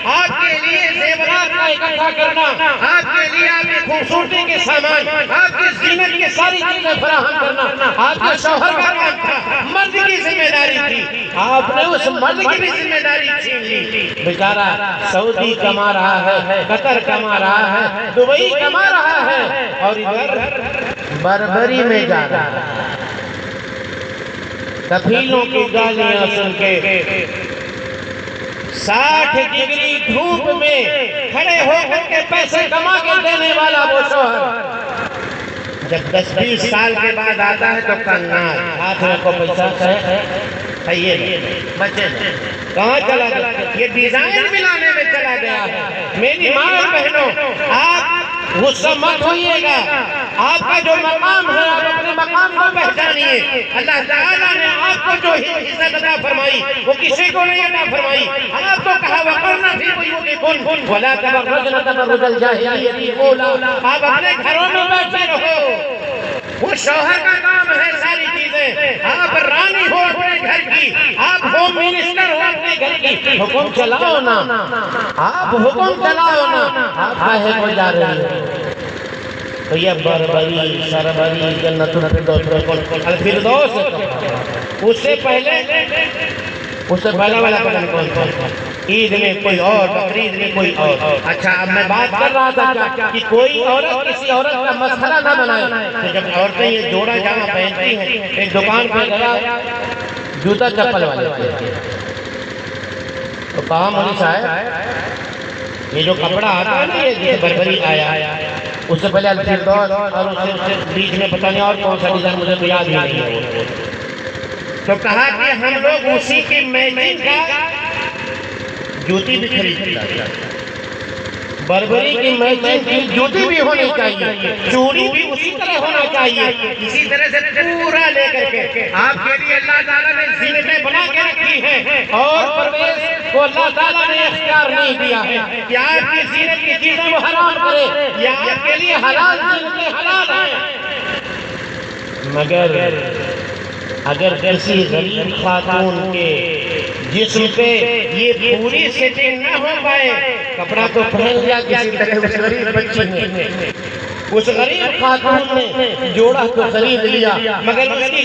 آپ کے لیے زیورات کا اکٹھا کرنا، آپ کے لیے آپ کی خوبصورتی کے سامان، آپ کی زینت کی ساری چیزیں فراہم کرنا آپ کے شوہر کا کام تھا، مرد کی ذمہ داری تھی، آپ نے اس مرد کی بھی ذمہ داری چھین لی۔ بیچارہ سعودی کما رہا ہے، قطر کما رہا ہے، دبئی کما رہا ہے، اور ادھر بربری میں جا رہا ہے، کفیلوں کی گالیاں سن کے 60 ڈگری دھوپ میں کھڑے ہو کر کے پیسے کما کے دینے والا وہ شوہر جب 10-20 سال کے بعد آتا ہے تو کنگار ہاتھ میں کو پیسہ ہے یہ بچے کہاں چلا گیا، یہ ڈیزائن ملانے میں چلا گیا ہے۔ میری ماں اور بہنوں، آپ غصہ مت ہوئیے گا، آپ کا جو مقام ہے آپ اپنے مقام کو پہچانیے۔ اللہ تعالیٰ نے آپ کو جو عزت عطا فرمائی وہ کسی کو نہیں عطا فرمائی۔ آپ کو کہا وَقَرْنَ فِي بُيُوتِكُنَّ وَلَا تَبَرَّجْنَ تَبَرُّجَ الْجَاهِلِيَّةِ الْأُولَىٰ، آپ اپنے گھروں میں بیٹھے رہو، وہ شوہر کا کام ہے ساری چیزیں، آپ رانی ہو اپنے گھر کی، آپ ہوم منسٹر ہو اپنے گھر کی، حکم چلاؤ نا، آپ حکم چلاؤ نا، آپ کاہے کو جا رہی ہیں؟ تو یہ بربری، شربری، جنت الفردوس اس سے پہلا والا پتہ نہیں کون کون، عید میں کوئی اور، بقرعید میں کوئی اور۔ اچھا اب میں بات کر رہا تھا کہ کوئی عورت کسی عورت کا مسخرہ نہ بنائے، تو جب عورتیں یہ جوڑا جامہ پہنتی ہیں، ایک دکان پہ گیا جوتا چپل والے تو کہا مولوی صاحب یہ جو کپڑا آتا ہے نا یہ جسے بربری آیا، اس سے پہلے الفردوس اور اس سے بیچ میں پتہ نہیں اور کون سا ڈیزائن مجھے یاد ہی نہیں ہے، تو کہا کہ ہم لوگ اسی کی میچنگ کا جوتی بھی خریدتے ہیں، بربری کی میچنگ کی جوتی بھی ہونی چاہیے، چوڑی بھی اسی طرح ہونا چاہیے، اسی طرح سے پورا لے کر کے آپ کے لیے اللہ تعالیٰ نے زینتیں بنا کے رکھی ہیں، اور پرویز کو اللہ تعالیٰ نے اختیار نہیں دیا ہے کہ آپ کی زینت کی چیزیں وہ حرام کرے، یا آپ کے لیے حلال زینتیں حلال ہیں، مگر اگر کسی غریب خاتون کے جسم پہ یہ پوری سیٹنگ نہ ہو پائے، کپڑا تو پہن لیا کسی طرح اس غریب بچی نے، اس غریب خاتون نے جوڑا تو خرید لیا، مگر اس کی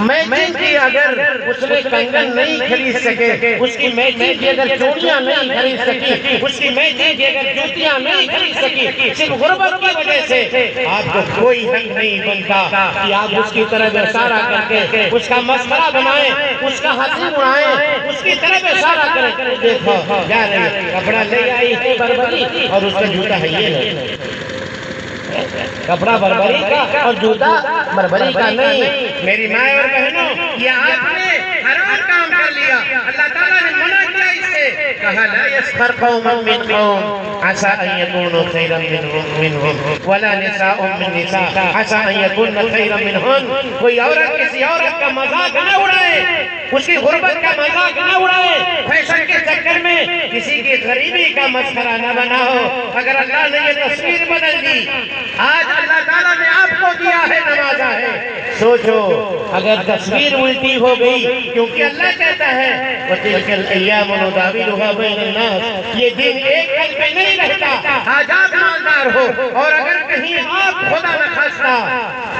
میچنگ کی اگر اس نے کنگن نہیں خرید سکے، اس کی میچنگ کی اگر چوڑیاں نہیں خرید سکی، اس کی میچنگ کی اگر جوتیاں نہیں خرید سکی، صرف غربت کی وجہ سے آپ کو کوئی حق نہیں بنتا کہ آپ اس کی طرف اشارہ کر کے اس کا مسخرہ بنائیں، اس کا ہنسی اڑائیں، اس کی طرف اشارہ کریں، دیکھو جا رہی کپڑا لے آئی ہے بربری اور اس کا جوتا ہے یہ نہیں، کپڑا بربری کا اور جوتا بربری کا نہیں۔ میری ماں اور بہنوں، یہ آپ نے حرام کام کر لیا، اللہ تعالیٰ نے منع کیا اس سے، کہا لا يسخر قوم من قوم عسى ان يكونوا خيرا منهم ولا نساء من نساء عسى ان يكون خيرا منهن۔ کوئی عورت کسی عورت کا مذاق نہ اڑائے، اس کی غربت کا مذاق نہ اڑائے، فیشن کے چکر میں کسی کی غریبی کا مسخرہ نہ بناؤ۔ اگر اللہ نے یہ تصویر بدل دی، آج اللہ تعالیٰ نے آپ کو دیا ہے، نوازا ہے، سوچو اگر تصویر الٹی ہو گئی، کیونکہ اللہ کہتا ہے وَتِلْكَ الْأَيَّامُ نُدَاوِلُهَا بَيْنَ النَّاسِ، یہ دن ایک پل پہ نہیں رہتا، آج آپ مالدار ہو اور اگر کہیں آپ خدا نخواستہ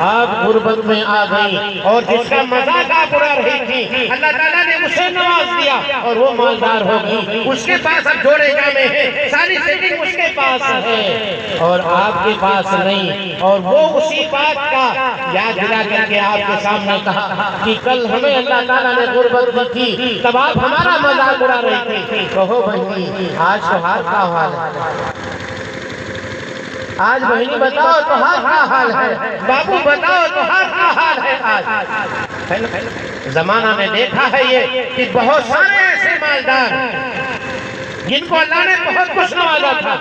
آپ غربت میں آ گئی اور جس کا مذاق آپ اڑا رہی تھی، اللہ تعالیٰ نے اسے نواز دیا اور وہ مالدار ہو گئی، اس کے پاس اب جوڑے جامے ہیں، ساری سیٹنگ اس کے پاس ہے اور آپ کے پاس نہیں، اور وہ اسی بات کا یاد دلا کر کے آپ کے سامنے کہا کہ کل ہمیں اللہ تعالیٰ نے غربت دی تھی، تب آپ ہمارا مذاق اڑا رہی تھی۔ کہو بہنی آج تو حال کا حال ہے، آج بہنی بتاؤ تو حال کا حال ہے، بابو بتاؤ تو حال کا حال ہے۔ آج زمانہ میں دیکھا ہے یہ کہ بہت سارے ایسے مالدار جن کو اللہ نے بہت کچھ نوازا تھا،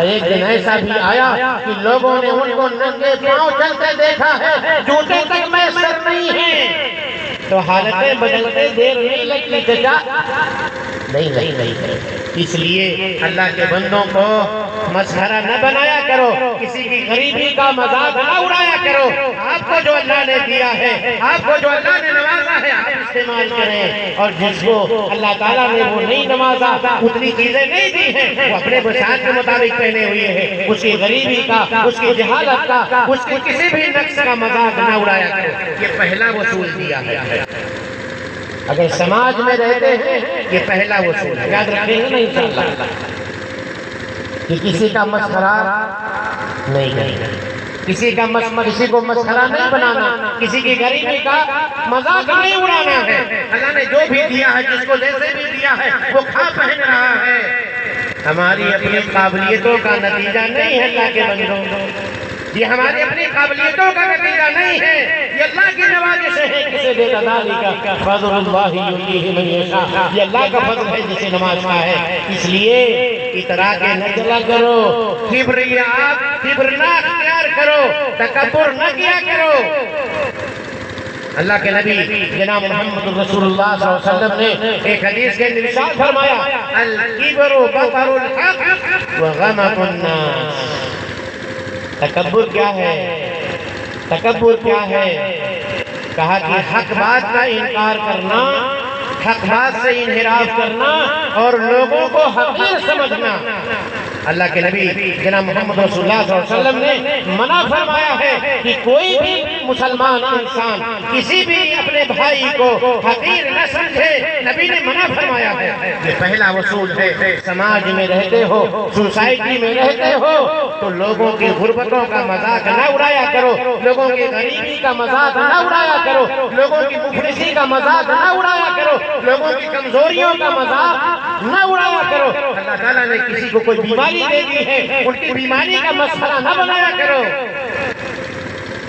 ایک دن ایسا بھی آیا کہ لوگوں نے ان کو ننگے پاؤں چلتے دیکھا ہے، جوتے تک میسر نہیں ہیں، تو حالتیں بدلتے دیر نہیں لگتی چچا، نہیں، اس لیے اللہ کے بندوں کو مسخرہ نہ بنایا کرو، کسی کی غریبی کا مذاق نہ اڑایا کرو، آپ کو جو اللہ نے دیا ہے، آپ کو جو اللہ نے نوازا ہے، آپ استعمال کریں، اور جس کو اللہ تعالیٰ نے وہ نہیں نوازا، اتنی چیزیں نہیں دی ہیں، وہ اپنے وسعت کے مطابق پہنے ہوئے ہیں، اس کی غریبی کا، اس کی جہالت کا، اس کی کسی بھی نقص کا مذاق نہ اڑایا کرو۔ یہ پہلا اصول دیا ہے۔ اگر سماج میں رہتے ہیں یہ پہلا اصول ہے، یاد رکھیں گے نا انشاءاللہ، کہ کسی کا مسخرہ نہیں کرنا، کسی کو مسخرہ نہیں بنانا، کسی کی غریبی کا مذاق نہیں اڑانا ہے۔ اللہ نے جو بھی دیا ہے، جس کو جیسے بھی دیا ہے، وہ کھا پہن رہا ہے۔ ہماری اپنی قابلیتوں کا نتیجہ نہیں ہے اللہ کے بندوں، یہ ہماری اپنی قابلیتوں کا نتیجہ نہیں ہے، یہ اللہ کی نوازش ہے۔ کسے دے ذالک فضل اللہ یؤتیہ من یشاء، یہ اللہ کا فضل ہے جسے نوازتا ہے۔ اس لیے اترا کے نہ چلا کرو، کبر نہ اختیار کرو، تکبر نہ کیا کرو۔ اللہ کے نبی جناب محمد رسول اللہ صلی اللہ علیہ وسلم نے ایک حدیث کے اندر ارشاد فرمایا، الکبر بطر الحق وغمط الناس۔ تکبر کیا ہے؟ تکبر کیا ہے؟ کہا کہ حق بات کا انکار کرنا، حق بات سے انحراف کرنا اور لوگوں کو حقیر سمجھنا۔ اللہ کے نبی جناب محمد رسول اللہ صلی اللہ علیہ وسلم نے منع فرمایا ہے کہ کوئی بھی مسلمان انسان کسی بھی اپنے بھائی کو حقیر نہ سمجھے، نبی نے منع فرمایا ہے۔ یہ پہلا اصول ہے۔ سماج میں رہتے ہو، سوسائٹی میں رہتے ہو تو لوگوں کی غربتوں کا مذاق نہ اڑایا کرو، لوگوں کی غریبی کا مذاق نہ اڑایا کرو، لوگوں کی مفلسی کا مذاق نہ اڑایا کرو، لوگوں کی کمزوریوں کا مذاق نہ اڑایا کرو۔ اللہ تعالیٰ نے کسی کو کوئی بیماری دے دی ہے، ان کی بیماری کا مسخرہ نہ بنایا کرو۔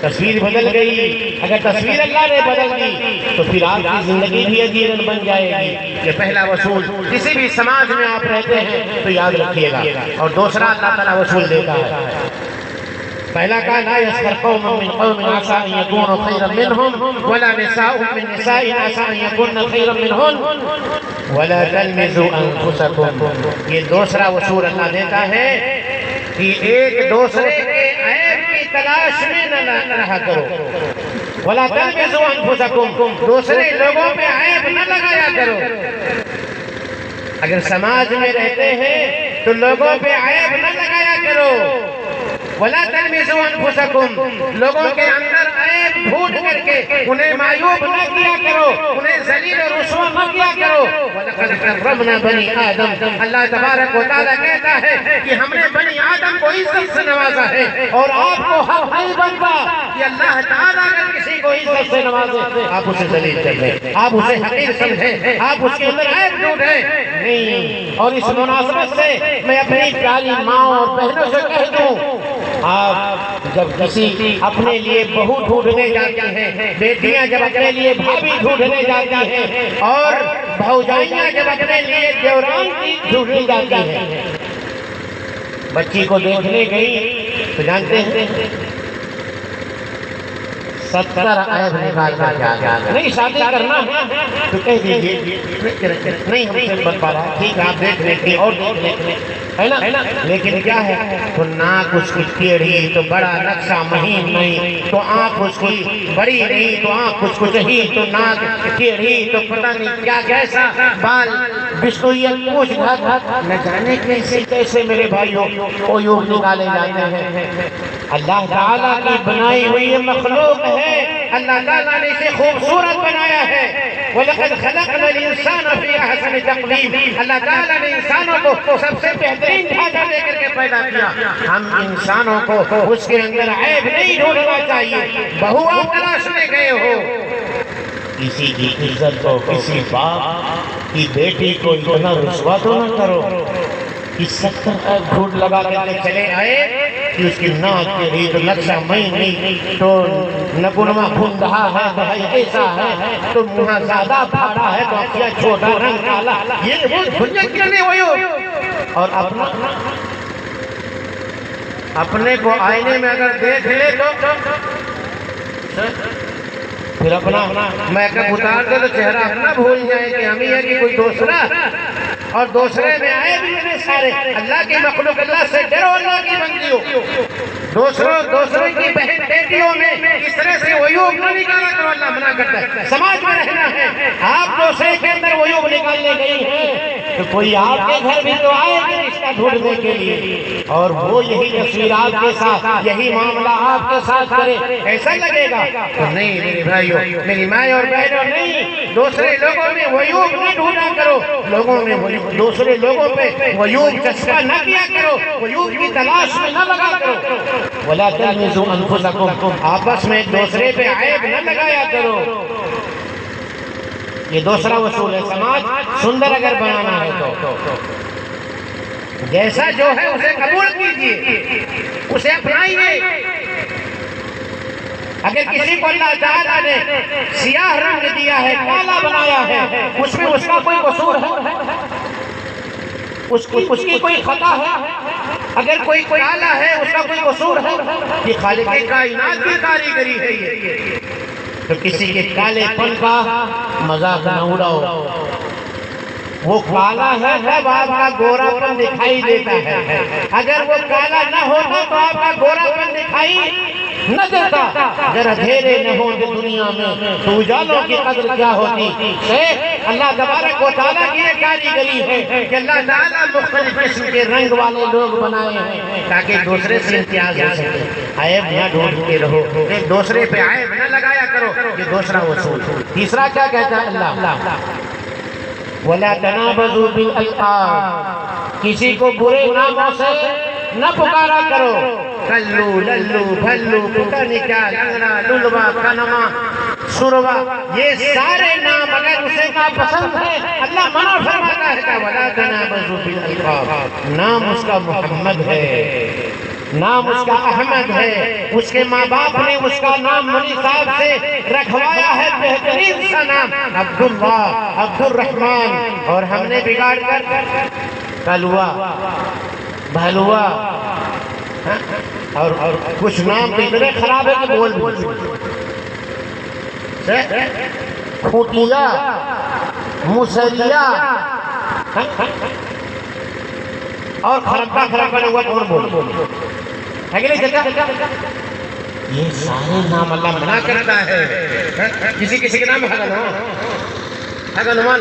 تصویر بدل گئی، اگر تصویر اللہ نے بدل دی تو پھر آپ کی زندگی بھی عجیب بن جائے گی۔ یہ پہلا اصول کسی بھی سماج میں آپ رہتے ہیں تو یاد رکھیے گا۔ اور دوسرا اللہ تعالیٰ اصول دیتا ہے، پہلا کہا لا يسخر قوم من قوم عسى ان يكونوا خيرا منهم ولا نساء من نساء عسى ان يكون خيرا منهن ولا تلمزوا انفسكم۔ یہ دوسرا اصول اللہ دیتا ہے کہ ایک دوسرے کے عیب کی تلاش میں نہ رہا کرو، ولا تلمزوا انفسكم، دوسرے لوگوں پہ عیب نہ لگایا کرو۔ اگر سماج میں رہتے ہیں تو لوگوں پہ عیب نہ لگایا کرو، وَلَا تَلْمِزُوا أَنفُسَكُمْ، لوگوں کے اندر عیب ڈھونڈ کر کے انہیں معیوب نہ کیا کرو، انہیں ذلیل و رسوا نہ کیا کرو۔ وَلَقَدْ كَرَّمْنَا بَنِي آدَمَ، اللہ تبارک و تعالیٰ کہتا ہے کہ ہم نے بنی آدم کو عزت سے نوازا ہے، اور آپ کو حق نہیں بنتا کہ اللہ تعالیٰ اگر کسی کو عزت سے نوازے آپ اسے ذلیل کر دیں، آپ اسے حقیر سمجھیں، آپ اس کے اندر عیب ڈھونڈیں نہیں۔ اور اس مناسبت سے میں اپنی پیاری ماں اور بہنوں سے کہہ دوں، آپ جب کسی اپنے لیے بہو ڈھونڈنے جاتی ہیں، بیٹیاں جب اپنے لیے بھابی ڈھونڈنے جاتی ہیں، اور بھوجائیاں جب اپنے لیے دیوران کی ڈھونڈنے جاتی ہیں، بچی کو دیکھنے گئی تو جانتے ہیں 70 عیب نکال کر کے آ گیا۔ نہیں شادی کرنا تو کہہ دیجیے نہیں ہم سے بن پا رہا، ٹھیک ہے آپ دیکھ لیتے اور دیکھ لیتے، ہے نا؟ لیکن کیا ہے، تو ناک اس کی ٹیڑھی تو بڑا نقشہ مہین نہیں، تو آنکھ اس کی بڑی نہیں تو آنکھ اس کو نہیں، تو ناک ٹیڑھی تو پتہ نہیں کیا کیسا، بال بشنویت پوچھ گھر، نہ جانے کیسے میرے بھائیوں عیوب نکالے جاتے ہیں۔ اللہ تعالیٰ کی بنائی ہوئی مخلوق ہے، اللہ تعالیٰ نے اسے خوبصورت بنایا ہے۔ وَلَقَدْ خَلَقْنَا الْإِنسَانَ فِي أَحْسَنِ تَقْوِيمٍ، اللہ تعالیٰ نے انسانوں کو سب سے بہترین ڈھانچہ دے کر کے پیدا کیا۔ ہم انسانوں کو اس کے اندر عیب نہیں ڈھونڈنا چاہیے۔ بہو آپ تلاشنے گئے ہو، کسی کی عزت کو، کسی باپ کی بیٹی کو اتنا رسوا تو نہ کرو کہ 70 عیب ڈھونڈ لگا کے چلے آئے کہ اس کی ناک کے لیے تو نقشہ نہیں، تو نگنما بھندہا ہے تو ایسا ہے، تو منہ زیادہ پھاڑا ہے تو اپیا چھوٹا رنگ کالا، یہ وہ دنیا کرنے ہوئی ہو۔ اور اپنے کو آئینے میں اگر دیکھ لے تو پھر اپنا میک اپ اتار دے تو چہرہ اپنا بھول جائے کہ ہم ہی ہے کہ کوئی دوسرا، اور دوسرے میں آئے بھی میں سارے۔ اللہ کی مخلوق، اللہ سے ڈرو، اللہ کی بندیوں، دوسروں کی بہن بیٹیوں میں اس طرح سے عیوب نہ نکالا کرو، اللہ منع کرتا ہے۔ سماج میں رہنا ہے، دوسرے کے اندر عیوب نکالنے گئی ہیں تو کوئی آپ کے گھر بھی تو آئے گا رشتہ ڈھونڈنے کے لیے، اور وہ یہی تصویر آپ کے ساتھ، یہی معاملہ آپ کے ساتھ کرے، ایسا لگے گا؟ تو نہیں میرے بھائیوں، میری ماں اور بہنوں، نہیں، دوسرے لوگوں میں عیوب نہ ڈھونڈا کرو، لوگوں میں دوسرے لوگوں پہ عیوب چسپاں نہ کیا کرو، عیوب کی تلاش میں نہ لگا کرو۔ وَلَا تَلْمِزُوا أَنفُسَكُمْ، آپس میں ایک دوسرے پہ عیب نہ لگایا کرو۔ یہ دوسرا اصول ہے، سماج سندر اگر بنانا ہے تو جیسا جو ہے اسے قبول کیجئے، اسے اپنائیے۔ اگر کسی کو اللہ تعالیٰ نے سیاہ رنگ دیا ہے، کالا بنایا ہے، اس میں اس کا کوئی قصور ہے؟ اس کی کوئی خطا ہے؟ اگر کوئی کالا ہے، اس کا کوئی قصور ہے؟ یہ خالق کائنات کی کاریگری ہے یہ۔ تو کسی کے کالے پن کا مذاق نہ اڑاؤ۔ وہ کالا ہے تب آپ کا گورا پن دکھائی دیتا ہے، اگر وہ کالا نہ ہوتا تو آپ کا گورا پن دکھائی نہ دیتا۔ اگر اندھیرے نہ ہوں گے دنیا میں تو اجالوں کی قدر کیا ہوتی؟ اللہ تبارک و تعالیٰ کی یہ کاریگری ہے کہ اللہ تعالیٰ مختلف قسم کے رنگ والے لوگ بنائے ہیں تاکہ دوسرے سے امتیاز ہو سکے۔ عیب نہ ڈھونڈتے رہو، ایک دوسرے پہ عیب نہ لگایا کرو، یہ دوسرا اصول۔ تیسرا کیا کہتا ہے اللہ؟ وَلَا تَنَابَزُوا بِالْأَلْقَابِ، کسی کو برے ناموں سے نہ پکارا کرو۔ کلو، للو، بھلو، پتہ نہیں کیا، لنگڑا، للوا، کنما، سروا، یہ سارے نام اگر اسے ناپسند ہے اللہ منع فرماتا ہے کہ وَلَا تَنَابَزُوا بِالْأَلْقَابِ، نام اس کا محمد ہے، نام اس کا احمد ہے، اس کے ماں باپ نے اس کا نام منی صاحب سے رکھوایا ہے بہترین سا نام عبداللہ، عبدالرحمن، اور ہم نے بگاڑ کر کلوا، بھلوا اور کچھ نام تو اتنے خراب ہے کہ بول کھوٹیا، مسریا، اور خرابہ خرابہ ہوا کون بول ہے کہ نہیں چلتا؟ یہ سارے نام اللہ منع کرتا ہے۔ کسی کے نام حگنمان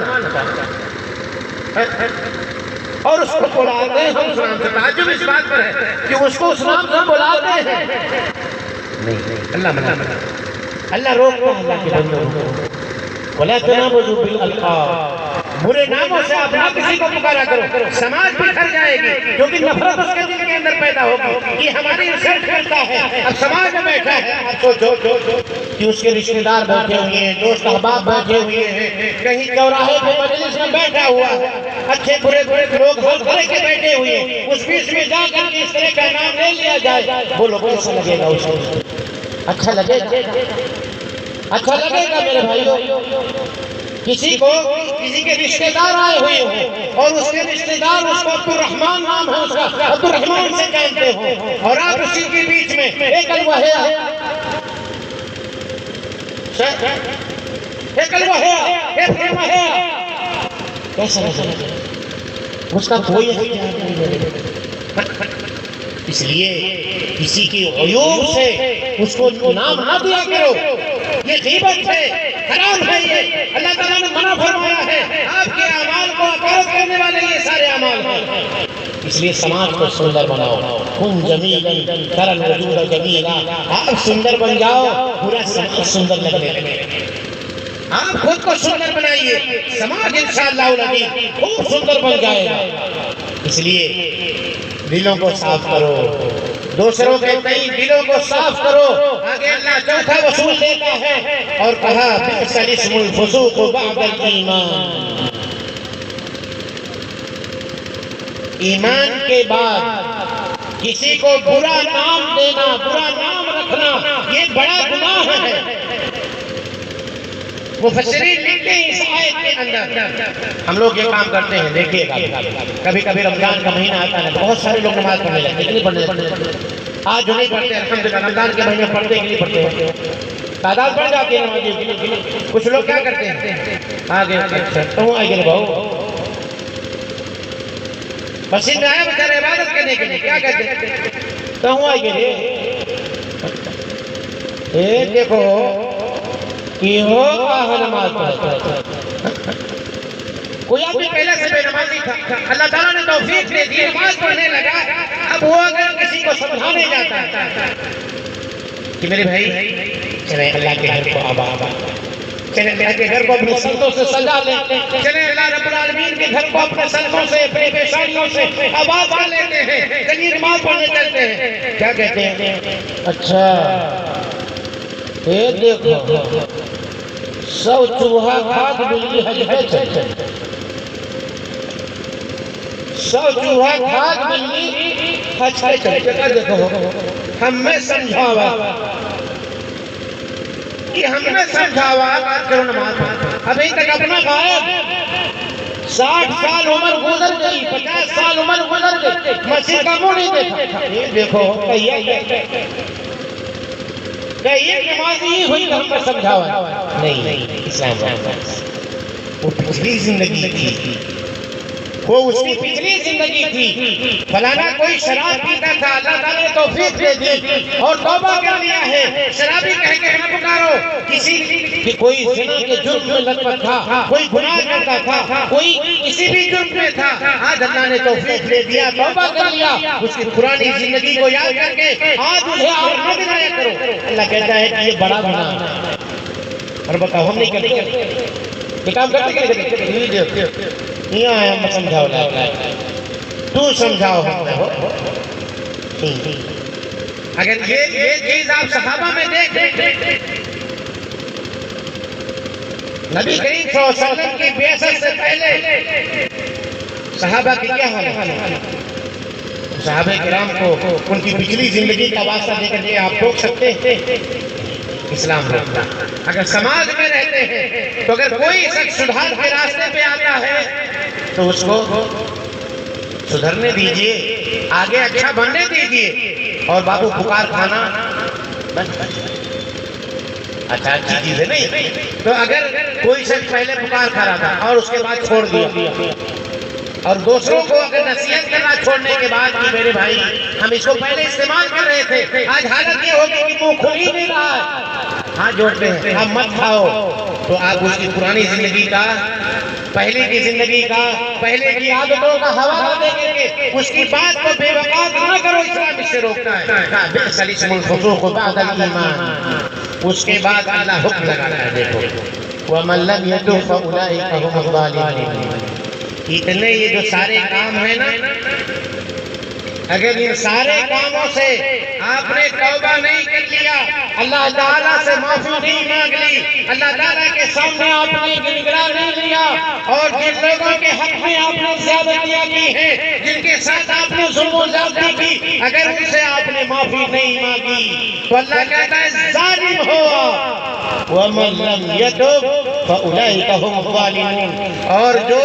اور اس کو بلاتے ہیں ہم اس نام سے، تعجب اس بات پر ہے کہ اس کو اس نام سے بلاتے ہیں۔ نہیں، اللہ منع، اللہ روکتا ہے اللہ کے بندوں کو۔ وَلَا تَنَابَزُوا بِالْأَلْقَابِ، برے ناموں سے آپ نہ کسی کو پکارا کرو، سماج بکھر جائے گی، کیونکہ نفرت اس کے دل کے اندر پیدا ہوگی۔ یہ ہماری انسلٹ کرتا ہے، اب سماج میں بیٹھا ہے، آپ سوچو کہ اس کے رشتہ دار بیٹھے ہوئے ہیں، دوست احباب بیٹھے ہوئے ہیں، کہیں چوراہے پہ مجلس میں بیٹھا ہوا ہے، اچھے برے لوگ ہر طرح کے بیٹھے ہوئے ہیں، اس بیچ میں جا کر کے اس طرح کا نام لے لیا جائے، بولو کیسا لگے گا اس کو؟ اچھا لگے گا؟ اچھا لگے گا میرے بھائیوں؟ کسی کے رشتہ دار آئے ہوئے ہوں اور اس کے رشتہ دار اس کو عبدالرحمن نام ہے اس کا، عبدالرحمن سے جانتے ہوں، اور آپ اسی کے بیچ میں ایک الوہیا، ایک الوہیا، ایک الوہیا، کیسا لگے؟ اس کا کوئی اختیار نہیں ہے۔ اس لیے کسی کی عیوب سے اس کو نام نہ دیا کرو، یہ غیبت ہے، حرام ہے، یہ اللہ تعالیٰ نے منع فرمایا ہے۔ آپ کے اعمال کو عقارت کرنے والے یہ سارے اعمال ہیں۔ اس لیے سماج کو سندر بناؤ، کن جمیلا تری الوجود جمیلا، آپ سندر بن جاؤ، پورا سماج سندر لگنے لگے۔ آپ خود کو سندر بنائیے، سماج انشاءاللہ العظیم خوب سندر بن جائے گا۔ اس لیے دلوں کو صاف کرو، دوسروں کے کئی دلوں کو صاف کرو۔ آگے اللہ چوتھا وصول دیتا ہے اور کہا بئس الاسم الفسوق بعد الایمان، ایمان کے بعد کسی کو برا نام دینا، برا نام رکھنا، یہ بڑا گناہ ہے۔ مفسرین لکھتے ہیں اس آیت کے اندر، ہم لوگ یہ کام کرتے ہیں، دیکھیے گا کبھی کبھی رمضان کا مہینہ آتا ہے، بہت سارے لوگ نماز پڑھنے لگتے ہیں، پڑھنے آج جو نہیں پڑھتے الحمدللہ، رمضان کے مہینے پڑھتے کہ نہیں پڑھتے، تعداد بڑھ جاتی ہے نمازیوں کی۔ کچھ لوگ کیا کرتے ہیں، آگے تو آئے گے بھاؤ مسجد میں آیا بیچارے عبادت کرنے کے لیے، کیا کہتے ہیں تو آئے گے، دیکھو کہ ہو نماز پڑھتا ہے، کوئی آدمی پہلے سے بے نمازی تھا، اللہ تعالیٰ نے توفیق دے دی، نماز پڑھنے لگا، اب وہ اگر کسی کو سمجھانے جاتا ہے کہ میرے بھائی چلیں اللہ کے گھر کو آباد، چلیں اللہ کے گھر کو اپنے سنتوں سے سجا لیں، چلیں اللہ رب العالمین کے گھر کو اپنے سنتوں سے اپنے پیشانیوں سے آباد کر لیتے ہیں، چلیے نماز پڑھنے چلتے ہیں، کیا کہتے ہیں؟ اچھا یہ دیکھو 100 چوہا کھا کے بلی حج پہ چلتے ہیں، 100 چوہا کھا کے بلی حج پہ چلتے ہیں، دیکھو ہم میں سمجھاوا کہ ہم نے سمجھاوا بات کرو نماز پڑھو، ابھی تک اپنا غائب 60 سال عمر گزر گئی، 50 سال عمر گزر گئی، مسیح کا منہ نہیں دیکھا، یہ دیکھو کہ یہ نماز ہی ہوئی کہ ہم نے سمجھاوا نہیں، اسلام وہ پچھلی زندگی تھی، وہ اس کی پچھلی زندگی تھی، فلانا کوئی شراب پیتا تھا، اللہ تعالیٰ نے توفیق دے دی اور توبہ کر لیا ہے، شرابی کہہ کے نہ پکارو، کسی کوئی زنا کے جرم میں لطفت تھا، کوئی گناہ کرتا تھا، کوئی کسی بھی جرم میں تھا، آج اللہ نے توفیق دے دیا، توبہ کر لیا، اس کی پرانی زندگی کو یاد کر کے آج اسے اور نہ دلایا کرو، اللہ کہتا ہے کہ یہ بڑا گناہ ہے، اور بتاؤ ہم نہیں کرتے، یہ کام کرتے یہاں آیا میں سمجھاؤ لائے تو سمجھاؤ ہم نے ہو اگر یہ چیز آپ صحابہ میں دیکھیں نبی کریم صلی اللہ علیہ وسلم کی بعثت سے پہلے صحابہ کی کیا حال ہے؟ صحابہ کرام کو ان کی پچھلی زندگی کا واسطہ دے کر کے آپ ٹوک سکتے ہیں؟ اسلام روکتا اگر سماج میں رہتے ہیں تو اگر کوئی شخص سدھار کے راستے پہ آتا ہے تو اس کو سدھرنے دیجئے، آگے اچھا بننے دیجئے، اور بابو پکار کھانا اچھا اچھی چیز ہے نہیں، تو اگر کوئی شخص پہلے پکار کھا رہا تھا اور اس کے بعد چھوڑ دیا اور دوسروں کو اگر نصیحت کرنا چھوڑنے کے بعد کہ میرے بھائی ہم اس کو پہلے استعمال کر رہے تھے، آج حالت یہ ہوگی کہ منہ کھل ہی نہیں رہا ہے، ہاتھ جوڑتے ہیں ہم مت کھاؤ، تو آپ اس کی پرانی زندگی کا، پہلے کی زندگی کا، پہلے کی عادتوں کا حوالہ دے کے اس کی بات کو بے وقت نہ کرو، اسلام اس سے روکتا ہے، بئس الاسم الفسوق بعد الایمان، اس کے بعد اللہ حکم لگاتا ہے، دیکھو وَمَن لَّمْ يَتُبْ فَأُولَٰئِكَ هُمُ الظَّالِمُونَ، اتنے یہ جو سارے کام ہیں نا، اگر ان سارے کاموں سے آپ نے توبہ نہیں کر لیا، اللہ تعالیٰ سے معافی نہیں مانگ لی، اللہ تعالیٰ کے سامنے آپ نے گنگرا نہیں لیا، اور جن لوگوں کے حق میں آپ نے زیادتیاں کی ہیں، جن کے ساتھ آپ نے ظلم و زیادتی کی، اگر ان سے آپ نے معافی نہیں مانگی تو اللہ کہتا ہے ظالم ہوا، وَمَن لَّمْ يَتُبْ فَأُولَٰئِكَ هُمُ الظَّالِمُونَ، اور جو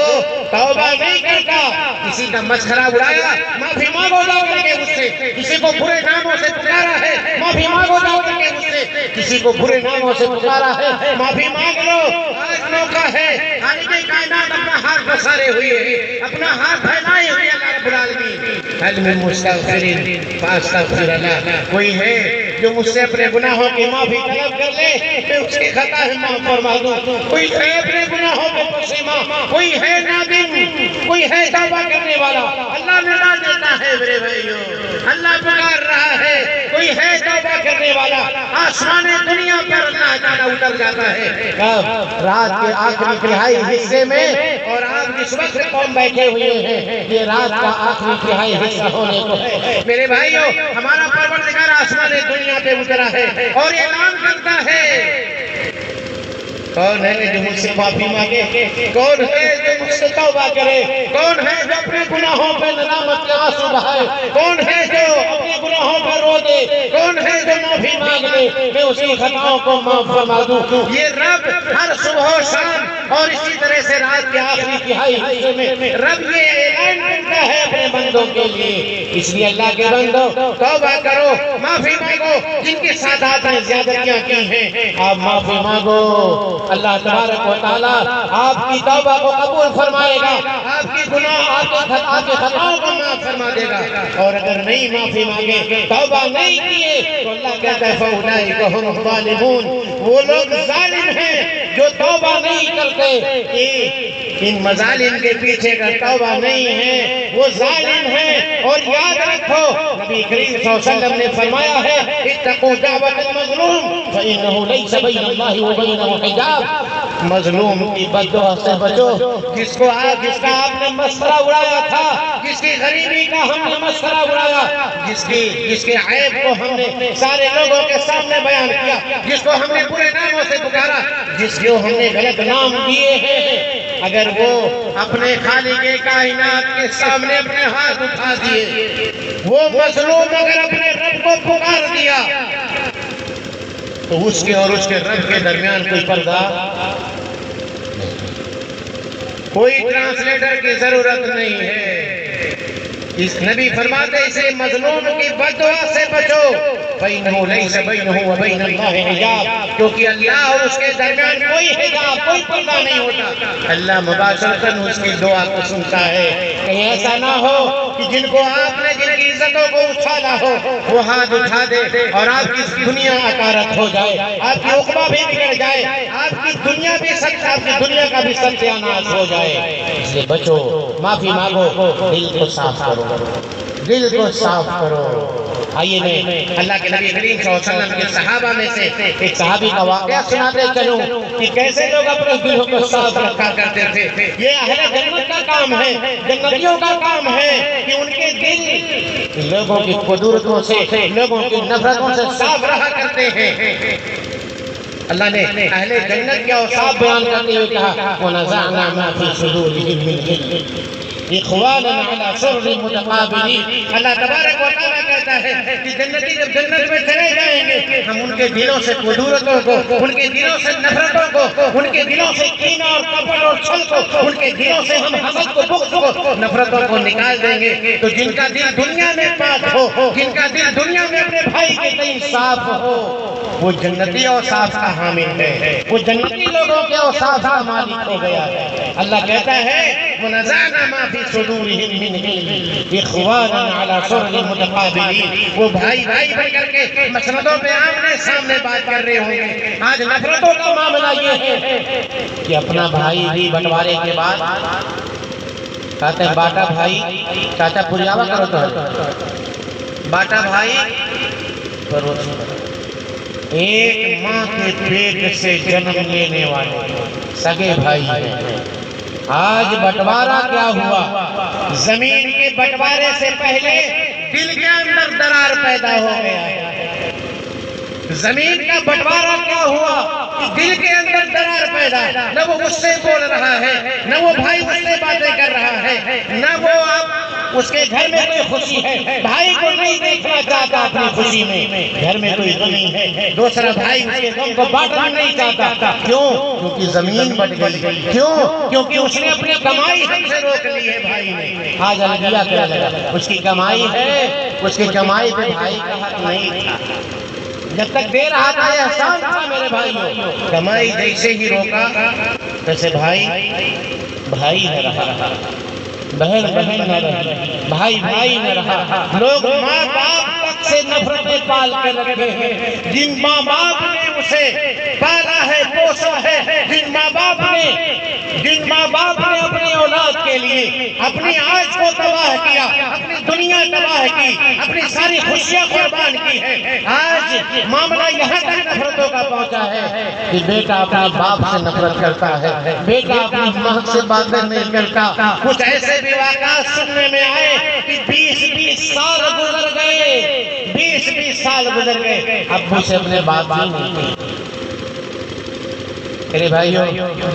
توبہ نہیں کرتا، کسی کا مسخرہ اڑایا، معافی مانگو جاؤ کر کے اس سے، کسی کو برے ناموں سے پکارا ہے، معافی مانگو جاؤ کر کے اس سے، کسی کو برے ناموں سے پکارا ہے، معافی مانگ لو، آج موقع ہے، خالق کائنات اپنا ہاتھ پسارے ہوئے ہیں، اپنا ہاتھ پھیلائے ہوئے اللہ رب العالمین، حل من مستغفرین فاستغفر لہ، کوئی ہے جو مجھ سے اپنے گناہوں کی معافی طلب کر لے، میں اس کی خطا ہے معاف فرما دوں، کوئی ہے اپنے گناہوں پہ پشیماں، کوئی ہے نادم، کوئی ہے توبہ کرنے والا، اللہ ندا دیتا ہے میرے بھائیوں، اللہ پکار رہا ہے، کوئی ہے توبہ کرنے والا، آسمان دنیا پر اللہ تعالیٰ اتر جاتا ہے رات کے آخری تہائی حصے میں، اور آپ اس وقت قوم بیٹھے ہوئے ہیں، یہ رات کا آخری تہائی حصہ ہونے کو ہے میرے بھائیوں، ہمارا پروردگار آسمان دنیا پہ اترا ہے اور اعلان کرتا ہے، کون ہے جو مجھ سے معافی مانگے، کون ہے جو مجھ سے توبہ کرے، کون ہے جو اپنے گناہوں پہ ندامت کے آنسو بہائے، کون ہے جو اپنے گناہوں پہ رو دے، کون ہے جو معافی مانگ لے، میں اس کی خطاؤں کو معاف فرما دوں، یہ رب ہر صبح و شام اور اسی طرح سے رات کے آخری تہائی حصے میں رب یہ اعلان کرتا ہے اپنے بندوں کے لیے، اس لیے اللہ کے بندوں توبہ کرو، معافی مانگو، جن کے ساتھ آپ نے زیادتیاں کی ہیں آپ معافی مانگو، اللہ تبارک و تعالیٰ آپ کی توبہ کو قبول فرمائے گا، آپ کی گناہ آپ کے خطاؤں کو معاف فرما دے گا، اور اگر نہیں معافی مانگے، توبہ نہیں کیے، تو اللہ کہتا ہے فَأُولَٰئِكَ هُمُ الظَّالِمُونَ، وہ لوگ ظالم ہیں جو توبہ نہیں کرتے، ان مظالم کے پیچھے کا توبہ نہیں ہے، وہ ظالم ہیں۔ اور یاد رکھو نبی کریم صلی اللہ علیہ وسلم نے فرمایا ہے اتقوا دعوت المظلوم فإنه ليس بين الله وبينه حجاب، مظلوم کی بد دعا سے بچو۔ جس کا آپ نے مسخرہ اڑایا تھا، جس کی غریبی کا ہم نے مسخرہ اڑایا، جس کے عیب کو ہم نے سارے لوگوں کے سامنے بیان کیا، جس کو ہم نے برے ناموں سے پکارا، جس کو ہم نے غلط نام دیے ہیں، اگر وہ اپنے خالق کائنات کے سامنے اپنے ہاتھ اٹھا دیے، وہ مظلوم اگر اپنے رب کو پکار دیا، تو اس کے اور اس کے رب کے درمیان کوئی پردہ، کوئی ٹرانسلیٹر کی ضرورت نہیں ہے۔ اس نبی فرماتے اسے مظلوم کی بد دعا سے بچو، فَإِنَّهُ لَيْسَ بَيْنَهُ وَبَيْنَ اللَّهِ حِجَاب، کیونکہ اللہ اور اس کے درمیان کوئی حجاب، کوئی پردہ نہیں ہوتا۔ اللہ مباشرتاً اس کی دعا کو سنتا ہے۔ کہیں ایسا نہ ہو کہ جن کو آپ نے جن کی عزتوں کو اچھالا ہو وہ ہاتھ اٹھا دے اور آپ کی دنیا اکارت ہو جائے، آپ کی عقبہ بھی بگڑ جائے، آپ کی دنیا کا بھی ستیاناش ہو جائے۔ اس سے بچو، معافی مانگو، دل کو صاف کرو، دل کو صاف کرو۔ آئیے میں اللہ کے نبی کریم صلی اللہ علیہ وسلم کے صحابہ میں سے ایک صحابی کا واقعہ سناتے چلوں کہ کیسے لوگ اپنے دلوں کو صاف رکھا کرتے تھے۔ یہ اہل جنت کا کام ہے، جنتیوں کا کام ہے کہ ان کے دل لوگوں کی قدرتوں سے، لوگوں کی نفرتوں سے صاف رہا کرتے ہیں۔ اللہ نے اہل جنت کے اوصاف بیان کرتے ہوئے کہا وَنَزَعْنَا مَا فِي صُدُورِهِم مِّنْ غِلٍّ اخوانا علی سرر متقابلین۔ اللہ تبارک و تعالیٰ کہتا ہے کہ جنتی جب جنت میں چلے جائیں گے، ہم ان کے دلوں سے قدورتوں کو، ان کے دلوں سے نفرتوں کو، ان کے دلوں سے کینہ اور کپٹ اور چھل کو، ان کے دلوں سے ہم حسد کو، بغض کو، نفرتوں کو نکال دیں گے۔ تو جن کا دل دنیا میں پاک ہو، جن کا دل دنیا میں اپنے بھائی کے تئیں صاف ہو، وہ جنتی اوصاف کا حامل ہے، وہ جنتی لوگوں کے اوصاف کا مالک ہو گیا ہے۔ اللہ کہتا ہے وَنَزَعْنَا مَا فِي صُدُورِهِم مِّنْ غِلٍّ اخْوَانًا عَلَىٰ سُرُرٍ مُتَقَابِلِينَ۔ وہ بھائی بن کر کے مسندوں پہ آمنے سامنے بات کر رہے ہوں گے۔ آج نفرتوں کا معاملہ یہ ہے کہ اپنا بھائی بھی بٹوارے کے بعد کہتے ہیں باٹا بھائی، چاچا پریاوا کرو تو باٹا بھائی پروس۔ ایک ماں کے پیٹ سے جنم لینے والے سگے بھائی ہیں۔ آج بٹوارہ کیا ہوا؟ زمین کے بٹوارے سے پہلے دل کے اندر درار پیدا ہو گیا ہے۔ زمین کا بٹوارہ کیا ہوا کہ دل کے اندر درار پیدا ہے، نہ وہ اس سے بول رہا ہے، نہ وہ بھائی اس سے باتیں کر رہا ہے، نہ وہ اس کے گھر میں کوئی خوشی ہے، بھائی کو نہیں دیکھنا چاہتا اپنی خوشی میں، گھر میں کوئی غمی ہے، دوسرا بھائی اس کے غم کو بانٹنا نہیں چاہتا۔ کیوں؟ کیونکہ زمین بٹ گئی۔ کیوں؟ کیونکہ اس نے اپنی کمائی ہم سے روک لی ہے بھائی نے۔ آج الگیا کیا لگا؟ اس کی کمائی ہے، اس کی کمائی پہ بھائی کا حق نہیں تھا۔ جب تک دے رہا تھا یہ احسان تھا میرے بھائیوں، کمائی جیسے ہی روکا ویسے بھائی نہ رہا، بہن نہ رہی، بھائی نہ رہا۔ لوگ ماں باپ تک سے نفرتیں پال کے رکھے ہیں۔ جن ماں باپ نے اسے پالا ہے، پوسا ہے، جن ماں باپ نے اپنی اولاد کے لیے اپنی آج کو تباہ کیا، اپنی دنیا تباہ کی، اپنی ساری خوشیاں قربان کی ہے، آج معاملہ یہاں تک نفرتوں کا پہنچا ہے کہ بیٹا اپنے باپ سے نفرت کرتا ہے، بیٹا اپنی ماں سے باتیں نہیں کرتا۔ کچھ ایسے بھی واقعات سننے میں آئے کہ 20 سال گزر گئے، 20 سال گزر گئے، ابو سے اپنے باپ سے نہیں۔ میرے بھائیوں،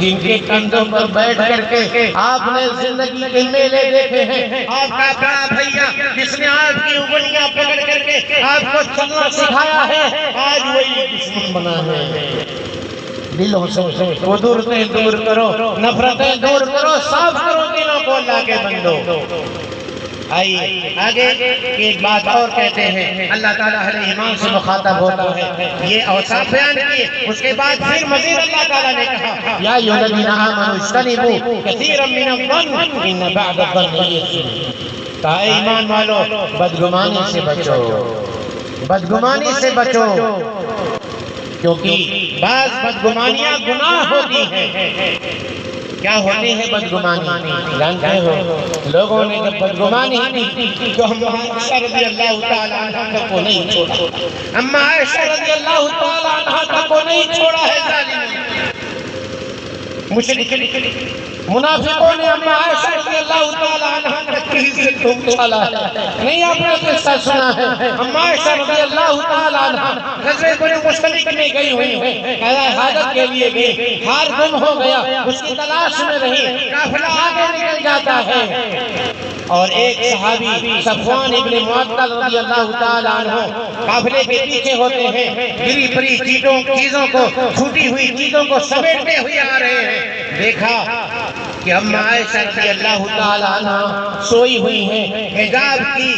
جن کے کندھوں پر بیٹھ کر کے آپ نے زندگی کے میلے دیکھے ہیں، آپ کا بڑا بھیا جس نے آپ کی انگلیاں پکڑ کر کے آپ کو چلنا سکھایا ہے، آج وہی دشمن بنا ہے۔ دلوں سے قدرتیں دور کرو، نفرتیں دور کرو، صاف کرو دلوں کو اللہ کے بندو۔ آئیے آگے ایک بات اور کہتے ہیں، اللہ تعالیٰ اہل ایمان سے مخاطب ہوتا ہے، یہ اوصاف بیان کیے، اس کے بعد پھر مزید اللہ تعالیٰ نے کہا یا ایھا الذین آمنوا اجتنبوا کثیرا من الظن ان بعض الظن اثم۔ اے ایمان والو، بدگمانی سے بچو، بدگمانی سے بچو۔ کیونکہ بعض بدگمانیاں گناہ ہوتی ہیں۔ کیا ہوتی ہے بدگمانی؟ جانتے ہو لوگوں نے جب بدگمانی کی تو ہم عائشہ رضی اللہ تعالیٰ عنہ کو نہیں چھوڑا، ہم عائشہ رضی اللہ تعالیٰ عنہ کو نہیں چھوڑا ہے ظالموں، منافقوں نے ہم عائشہ رضی اللہ تعالیٰ عنہ کی عزت کو چھالا ہے۔ نہیں آپ نے قصہ سنا ہے، ہم عائشہ رضی اللہ تعالیٰ عنہ غزوہ بنی مصطلق میں گئی ہوئی ہیں، حاجت کے لیے گئی، ہار گم ہو گیا، اس کی تلاش میں رہی، قافلہ آگے نکل جاتا ہے اور ایک صحابی صفوان ابن معطل رضی اللہ تعالیٰ عنہ قافلے کے پیچھے ہوتے ہیں، گری پڑی چیزوں کو، چھوٹی ہوئی چیزوں کو سمیٹتے ہوئے آ رہے ہیں۔ دیکھا کہ ہم عائشہ رضی اللہ تعالیٰ عنہ سوئی ہوئی ہیں، حجاب کی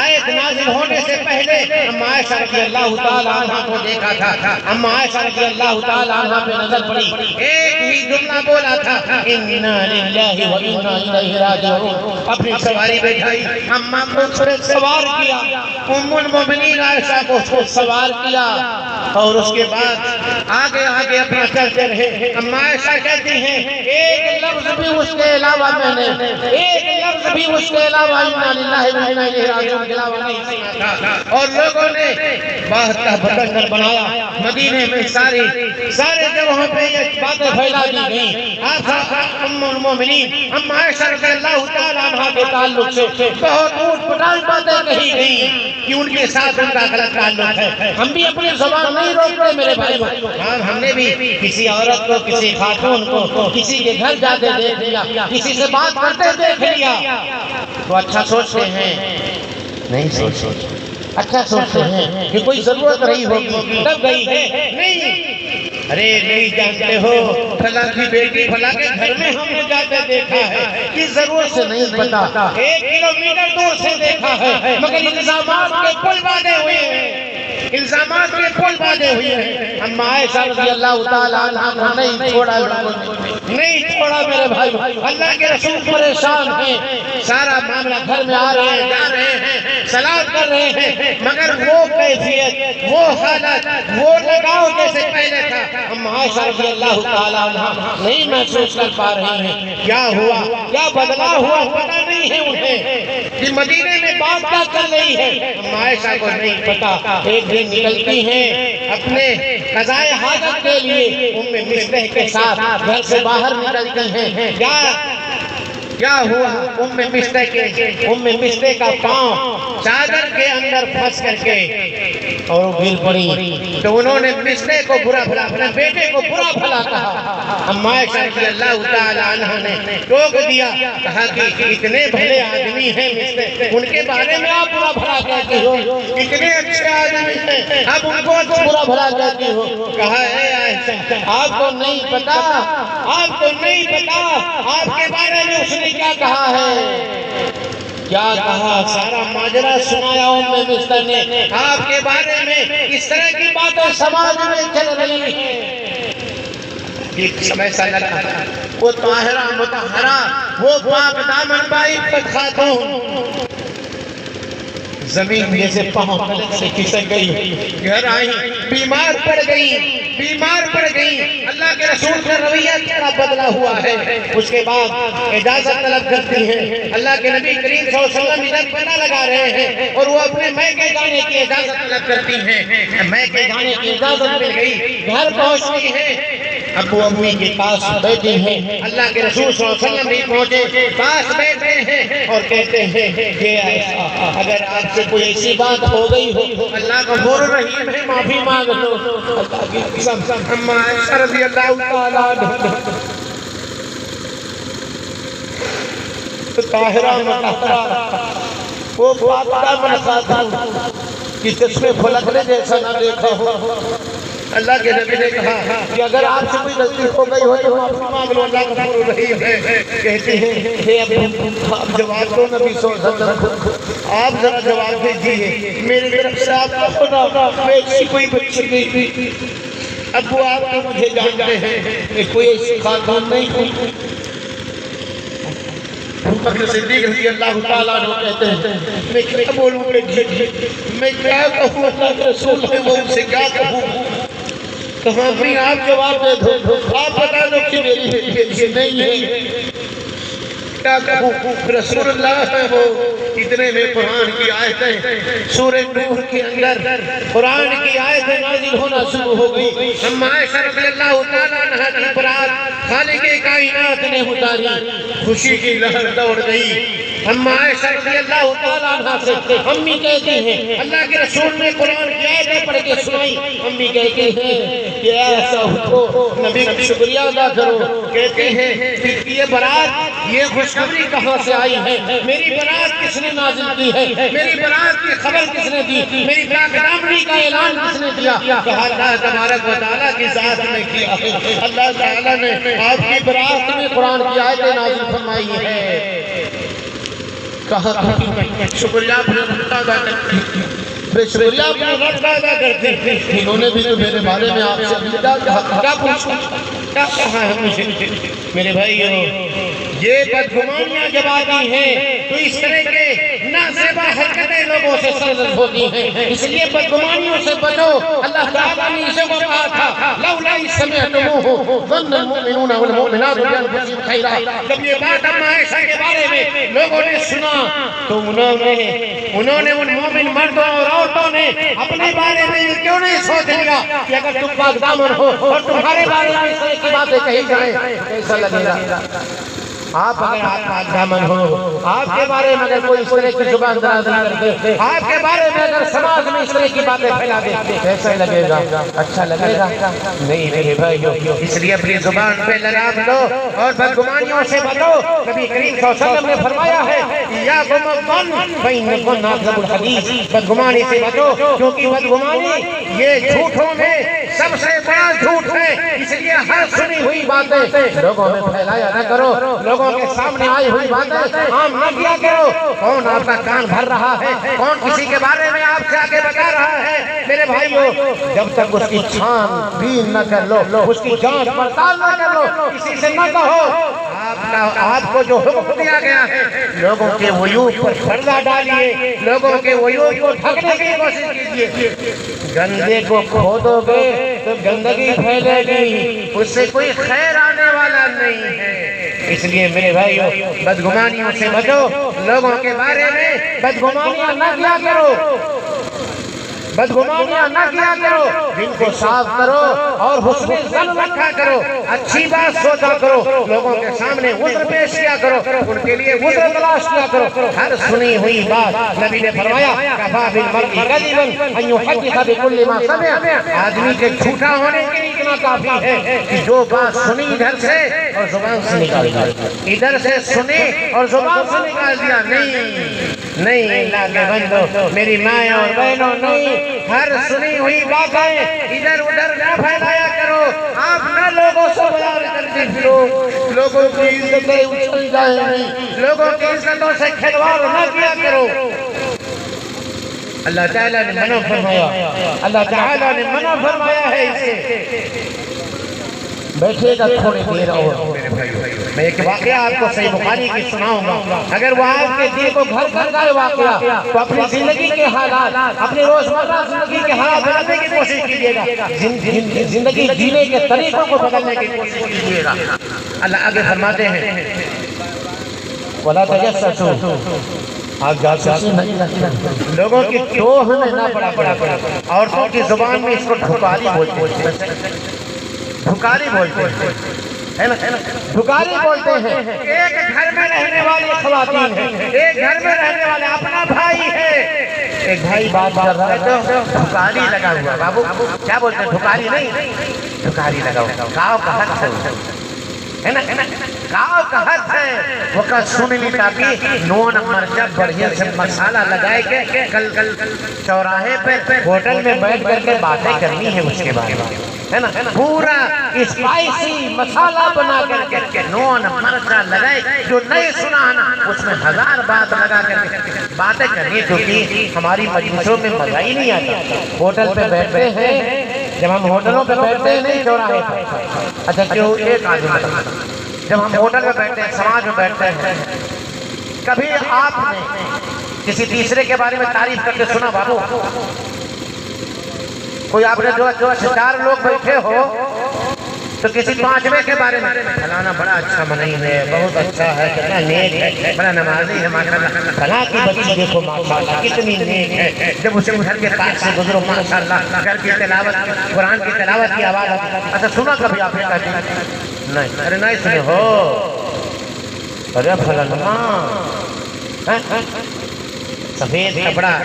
آیت نازل ہونے سے پہلے ہم عائشہ رضی اللہ تعالیٰ عنہ کو دیکھا تھا۔ ہم عائشہ رضی اللہ تعالیٰ عنہ پہ نظر پڑی، ایک ہی جملہ بولا تھا، اِنَّا لِلَّهِ وَإِنَّا إِلَيْهِ رَاجِعُونَ۔ اپنی سواری بٹھائی، اماں کو سوار کیا، ام المؤمنین عائشہ کو سوار کیا اور اس کے بعد آگے اپنا چلتے رہے۔ ہم عائشہ کہتی ہیں ایک لفظ بھی اس کے علاوہ میں نے ایک لفظ بھی اس کے علاوہ اِنَّا لِلَّهِ وَإِنَّا إِلَيْهِ رَاجِعُونَ نہیں سنا تھا، اور لوگوں نے باہر کا بتنگر بنایا، مدینے میں سارے جگہوں پہ یہ باتیں پھیلا دی گئیں۔ آپ ام المومنین ہم عائشہ رضی اللہ تعالیٰ عنہ کے تعلق سے بہت اوٹ پٹانگ باتیں کہی گئیں کہ ان کے ساتھ ان کا غلط تعلق ہے۔ ہم بھی اپنی زبان نہیں روکتے میرے بھائی، ہم نے بھی کسی عورت کو، کسی خاتون کو کسی کے گھر جاتے دیکھ لیا، کسی سے بات کرتے دیکھ لیا تو اچھا سوچتے ہیں؟ نہیں سوچتے، اچھا سوچتے ہیں کہ کوئی ضرورت رہی ہوگی تب گئی ہے؟ نہیں، ارے نہیں جانتے ہو فلاں کی بیٹی فلاں کے گھر میں ہم نے جاتے دیکھا ہے، کس ضرورت سے نہیں پتا، 1 کلومیٹر دور سے دیکھا ہے، مگر الزامات کے پل باندھے ہوئے ہیں، الزامات کے پل باندھے ہوئے ہیں۔ ہم عائشہ رضی اللہ تعالیٰ عنہ کو نہیں چھوڑا، نہیں چھوڑا میرے بھائی۔ اللہ کے رسول پریشان ہیں، سارا معاملہ گھر میں آ رہے ہیں، جا رہے ہیں، سلام کر رہے ہیں، مگر وہ کیفیت، وہ حالت، وہ لگاؤ جیسے پہلے تھا ہم عائشہ رضی اللہ تعالیٰ عنہ نہیں محسوس کر پا رہے ہیں۔ کیا ہوا، کیا بدلا ہوا پتہ نہیں ہے انہیں کہ مدینے میں بات کیا چل رہی ہے، ہم عائشہ کو نہیں پتا۔ ایک دن نکلتی ہیں اپنے قضائے حاجت کے لیے، ام مصطح کے ساتھ گھر سے باہر نکلتی ہیں۔ کیا ہوا؟ ام مصطح کا پاؤں چادر کے اندر پھنس کر کے اور وہ گر پڑی، تو انہوں نے مصطح کو برا بھلا، اپنے بیٹے کو برا بھلا کہا۔ ہم عائشہ رضی اللہ تعالیٰ عنہ نے ٹوک دیا، کہا کہ اتنے بھلے آدمی ہیں مصطح، ان کے بارے میں آپ برا بھلا کہتی ہو، اتنے اچھے آدمی ہیں اب ان کو برا بھلا کہتی ہو۔ کہا اے عائشہ آپ کو نہیں پتا، آپ کو نہیں پتا آپ کے بارے میں اس نے کیا کہا ہے، کیا کہا، سارا ماجرا سنایا ام مصطح نے، آپ کے بارے میں اس طرح کی باتیں سماج میں چل رہی ہیں۔ ایک سمے سا لگا، وہ طاہرہ مطہرہ، وہ پاک دامن بائی پر خاتون زمین جیسے پاؤں پلک سے کھسک گئی، گھر آئی، بیمار پڑ گئی، اللہ کے رسول کا رویہ کیا بدلا ہوا ہے۔ اس کے بعد اجازت طلب کرتی ہیں، اللہ کے نبی کریم صلی اللہ علیہ وسلم ادھر پناہ لگا رہے ہیں اور وہ اپنے میکے جانے کی اجازت طلب کرتی ہیں۔ میکے جانے کی اجازت مل گئی، گھر پہنچتی ہیں، ابو امی کے پاس بیٹھے ہیں، اللہ کے رسول صلی اللہ علیہ وسلم بھی پہنچے، پاس بیٹھے ہیں اور کہتے ہیں کہ عائشہ اگر آپ سے کوئی ایسی بات ہو گئی ہو اللہ غفور رحیم ہے، معافی مانگ لو۔ اللہ کی قسم ہم عائشہ رضی اللہ تعالیٰ عنہ طاہرہ مطہرہ، وہ پاک دامن خاتون کی چشمے پھلکنے جیسا نہ دیکھا ہو۔ اللہ کے نبی نے کہا کہ اگر آپ سے کوئی غلطی ہو گئی ہو تو معافی مانگ لو، اللہ غفور رحیم ہے۔ کہتے ہیں اے ابو آپ جواب دو نبی صلی اللہ علیہ وسلم، آپ ذرا جواب دیجیے، میری طرف سے آپ کو خدا میں ایسی کوئی بچی نہیں تھی، ابو آپ تو مجھے جانتے ہیں کہ کوئی ایسی خاتون نہیں ہوئی۔ بکر صدیق رضی اللہ تعالیٰ عنہ کہتے ہیں میں کیا بولوں گے، میں کیا کہوں، اللہ کے رسول ہے وہ ان سے کیا کہوں۔ کہاں بھی آپ جواب دے دو، آپ بتا دو کہ میری بیٹی نہیں ہے، کیا کہوں؟ رسول اللہ ہے وہ، اتنے میں قرآن کی آیتیں سورہ نور کے اندر قرآن کی آیتیں نازل ہونا شروع ہو گئی۔ اما عائشہ رضی اللہ تعالیٰ عنہ کی برات خالق کائنات نے اتاری، خوشی کی لہر دوڑ گئی۔ اما عائشہ رضی اللہ تعالیٰ عنہ سے امی کہتی ہیں، اللہ کے رسول نے قرآن کی آیتیں پڑھ کے سنائی، امی کہتی ہیں کہ ایسا اٹھو نبی کا شکریہ ادا کرو، کہتے ہیں کہ یہ برات، یہ خوشخبری کہاں سے آئی ہے؟ میری برات کس نے نازل کی ہے؟ میری برات کی خبر کس نے دی؟ میری پاک دامنی کا اعلان کس نے دیا؟ کہا اللہ تبارک و تعالیٰ کی ذات نے کیا ہے، اللہ تعالیٰ نے آپ کی برات میں قرآن کی آیتیں نازل فرمائی ہے۔ کہا شکریہ اپنے رب کا ادا کرتی، میں شکریہ اپنے رب کا ادا کرتی، انہوں نے بھی تو میرے بارے میں آپ سے کیا پوچھا، کیا کہا ہے مجھے؟ میرے بھائیو، یہ بدگمانیاں جب آتی ہیں تو اس طرح کے نازیبا حرکتیں لوگوں سے سرزد ہوتی ہیں، اس لیے بدگمانیوں سے بچو۔ اللہ تعالیٰ نے اسے کو کہا تھا لولا اذ سمعتموہ ظن المؤمنون والمؤمنات بانفسہم خیرا، جب یہ بات اما عائشہ کے بارے میں لوگوں نے سنا تو انہوں نے ان مومن مردوں اور عورتوں نے اپنے بارے میں یہ کیوں نہیں سوچ لیا کہ اگر تم پاک دامن ہو اور تمہارے بارے میں اس طرح کی باتیں کہی جائیں کیسا لگے گا؟ آپ اگر آپ پاک دامن ہو، آپ کے بارے میں اگر کوئی اس طرح کی زبان دراز نہ کرتے، آپ کے بارے میں اگر سماج میں اس طرح کی باتیں پھیلا دے، کیسا لگے گا؟ اچھا لگے گا؟ نہیں میرے بھائیو، اس لیے اپنی زبان پہ لگام دو اور بدگمانیوں سے بچو۔ نبی کریم صلی اللہ علیہ وسلم نے فرمایا ہے ایاکم الظن فإنکم اکذب الحدیث، بدگمانی سے بچو کیونکہ بدگمانی یہ جھوٹوں میں سب سے بڑا جھوٹ ہے، اس لیے ہر سنی ہوئی باتیں لوگوں میں پھیلایا نہ کرو، لوگوں کے سامنے آئی ہوئی باتیں عام نہ کیا کرو۔ کون آپ کا کان بھر رہا ہے؟ کون کسی کے بارے میں آپ سے آگے بتا رہا ہے؟ میرے بھائیو، جب تک اس کی چھان بین نہ کر لو، اس کی جانچ پڑتال نہ کر لو، کسی سے نہ کہو آپ کو جو حکم دیا گیا ہے لوگوں کے عیوب پر پردہ ڈالیے، لوگوں کے عیوب کو ڈھکنے کی کوشش کیجیے۔ گندے کو کھودو گے تو گندگی پھیلے گی، اس سے کوئی خیر آنے والا نہیں ہے۔ اس لیے میرے بھائیو، بدگمانیوں سے بچو، لوگوں کے بارے میں بدگمانیاں نہ کیا کرو، بدگمانیاں نہ کیا کرو، دل کو صاف کرو اور حسن ظن رکھا کرو، اچھی بات سوچا کرو، لوگوں کے سامنے عذر پیش کیا کرو، ان کے لیے عذر تلاش کیا کرو۔ ہر سنی ہوئی بات نبی نے فرمایا کفا بالمرء کذبا ان یحدث بكل ما سمع، آدمی کے جھوٹا ہونے کے لیے اتنا کافی ہے کہ جو بات سنی ادھر سے اور زبان سے نکال دیا، ادھر سے سنی اور زبان سے نکال دیا۔ نہیں اللہ کے بندو، میری مائیں اور بہنوں، نہیں، ہر سنی ہوئی باتیں ادھر ادھر نہ پھیلایا کرو۔ آپ نہ لوگوں سے بیان کرتے پھرو، لوگوں کی عزتیں اچھل جائیں گی، لوگوں کی عزتوں سے کھلواڑ نہ کیا کرو۔ اللہ تعالیٰ نے منع فرمایا، اللہ تعالیٰ نے منع فرمایا ہے اسے۔ بیٹھے گا تھوڑی دیر اور میں ایک واقعہ آپ کو صحیح بخاری کی سناؤں گا، اگر وہ آپ کے دل کو گھر گھر کا واقعہ تو اپنی زندگی کے حالات، اپنی روزمرہ زندگی کے حالات بدلنے کی کوشش کیجیے گا، زندگی جینے کے طریقوں کو بدلنے کی کوشش کیجیے گا۔ اللہ آگے فرماتے ہیں وَلَا تَجَسَّسُوا، آپ جاسوسی نہیں کرتے، لوگوں کی ٹوہ میں نہ پڑا۔ عورتوں کی زبان میں اس کو ڈھکاری بولتے ہیں، ڈھکاری بولتے ہیں، ڈھکاری بولتے ہیں۔ ایک گھر میں رہنے والی خواتین ہیں، ایک گھر میں رہنے والے اپنا بھائی ہے، ایک بھائی بات کر رہا ہے تو ڈھکاری لگا ہوا۔ بابو کیا بولتے ہیں؟ ڈھکاری نہیں، ڈھکاری لگا ہوا، گاؤں کا حق ہے نا، گاؤں کا حق ہے۔ وہ کل سن لی تاکہ نون مرچہ بڑھیا سے مسالہ لگائے کے کل چوراہے پہ ہوٹل میں بیٹھ کر کے باتیں کرنی ہے اس کے بارے میں، ہے نا، پورا اسپائسی مسالہ بنا کر کے نون مرچہ لگائے، جو نہیں سنا ہے نا اس میں 1000 بات لگا کر کے باتیں کرنی، کیونکہ ہماری مجلسوں میں مزہ ہی نہیں آتا۔ ہوٹل پہ بیٹھتے ہیں، جب ہم ہوٹلوں پہ بیٹھتے ہیں نہیں چوراہے پہ، اچھا کیوں ایک آدمی بتا، جب ہم ہوٹل میں بیٹھتے ہیں، سماج میں بیٹھتے ہیں، کبھی آپ نے کسی تیسرے کے بارے میں تعریف کرتے سنا؟ بابو کوئی آپ نے جو 4 لوگ بیٹھے ہو تو کسی 5ویں کے بارے میں فلانا بڑا اچھا منعی ہے، بہت اچھا ہے، کتنا نیک ہے، بڑا نمازی ہے ماشاءاللہ، فلاں کی بچی دیکھو ماشاءاللہ کتنی نیک ہے، جب اسے گھر کے پاس سے گزرو ماشاءاللہ گھر کی تلاوت قرآن کی تلاوت کی آواز آتی ہے۔ اچھا سنا کبھی آپ نے کہتے ہیں نہیں، ارے نہیں سنے ہو، ارے فلانا سفید کپڑا،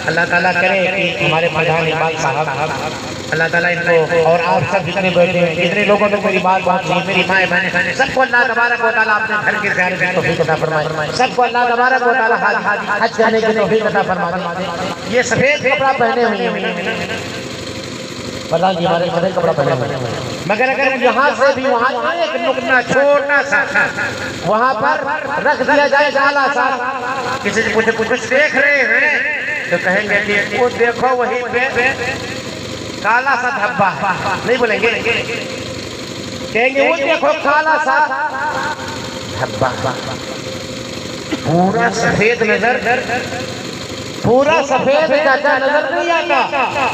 اللہ تعالیٰ کرے کہ ہمارے پردھان اقبال صاحب اللہ تعالیٰ ان کو اور آپ سب جتنے بیٹھے ہیں جتنے لوگوں نے میری بات سنی، میری مائیں بہنیں، سب کو اللہ تبارک و تعالیٰ اپنے گھر کی زیارت کی توفیق عطا فرمائے، سب کو اللہ تبارک و تعالیٰ حج کرنے کی توفیق عطا فرمائے۔ یہ سفید کپڑا پہنے ہوئے ہیں، پردھان جی ہمارے سفید کپڑا پہنے ہوئے ہیں، مگر اگر یہاں سے بھی وہاں ایک نقطہ چھوٹا سا وہاں پر رکھ دیا جائے کالا سا، کسی سے کچھ دیکھ رہے ہیں تو کہیں گے کہ وہ دیکھو وہی پہ کالا سا دھبا ہے، نہیں بولیں گے، کہیں گے وہ دیکھو کالا سا دھبا، پورا سفید نظر، پورا سفید چاچا نظر نہیں آتا،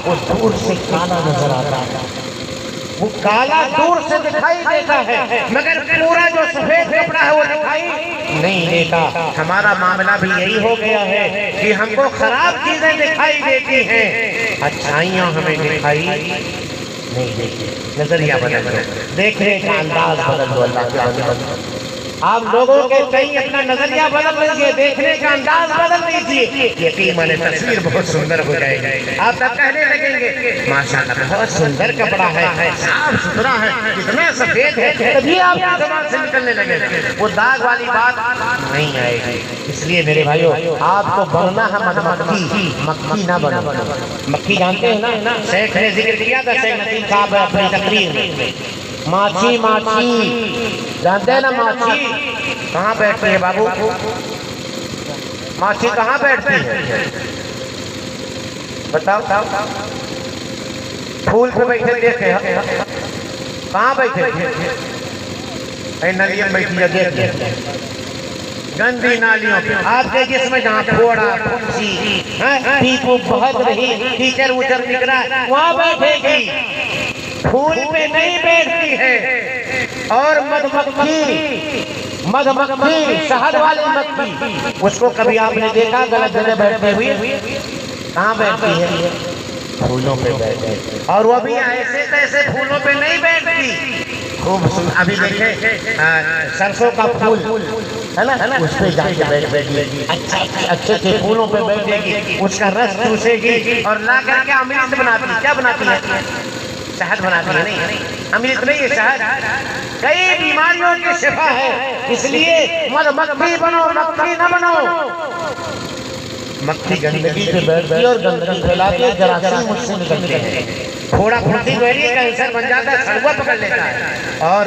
وہ دور سے کالا نظر آتا ہے، وہ کالا دور سے دکھائی دیتا ہے مگر پورا جو سفید کپڑا ہے وہ دکھائی نہیں دیتا۔ ہمارا معاملہ بھی یہی ہو گیا ہے کہ ہم کو خراب چیزیں دکھائی دیتی ہیں، اچھائیاں ہمیں دکھائی نہیں دیتی۔ نظریہ بدل دو، دیکھنے کا انداز بدل دو، اللہ کے بندے آپ لوگوں کے کہیں اپنا نظریہ بدل لیجئے، دیکھنے کا انداز بدل لیجئے، یقیناً تصویر بہت سندر ہو جائے گی۔ آپ تب کہنے لگیں گے ماشاءاللہ بہت سندر کپڑا ہے، صاف ستھرا ہے، اتنا سفید ہے، تبھی آپ کی زبان سے نکلنے لگے، وہ داغ والی بات نہیں آئے گی۔ اس لیے میرے بھائیو آپ کو بننا ہے مکھی، مکھی نہ بنو۔ مکھی جانتے ہیں نا، شیخ نے ذکر کیا تھا، شیخ نصیر صاحب اپنی تقریر میں، ماچھی ماچھی جانتے ہیں نا، ماچھی کہاں بیٹھتی ہے بابو؟ ماچھی کہاں بیٹھتی ہے بتاؤ؟ پھول پہ بیٹھے دیکھے کہاں بیٹھے؟ اے نالیوں بیٹھی ہے، دیکھے گندی نالیوں پہ، آپ کے جسم میں جہاں پھوڑا پھنسی پیپو بہت رہی، ٹیچر وچر نکلا، وہاں بیٹھے گی، پھول پہ نہیں بیٹھتی ہے۔ اور مدمکھی شہد والی مکھی، اس کو کبھی آپ نے دیکھا غلط جگہ بیٹھتے ہوئے؟ کہاں بیٹھتی ہے؟ پھولوں پہ بیٹھتی ہے، اور وہ بھی ایسے تیسے پھولوں پہ نہیں بیٹھتی، خوب ابھی دیکھیں سرسوں کا پھول ہے نا، اس پہ جا کے بیٹھے گی، اچھے پھولوں پہ بیٹھے گی، اس کا رس چوسے گی اور لا کر کے امرت بناتی ہے۔ کیا بناتی ہے؟ شہد بناتی ہے، نہیں امرت نہیں ہے، شہد کئی بیماریوں کی شفا ہے، اس لیے مکھی بنو، مکھی نہ بنو۔ مکھی گندگی پہ بیٹھتی ہے اور گندگی پھیلاتی ہے، جراثیم مجھ سے نکلتے ہیں، تھوڑا پھنسی تو ہے، کینسر بن جاتا ہے، سڑوا پکڑ لیتا ہے، اور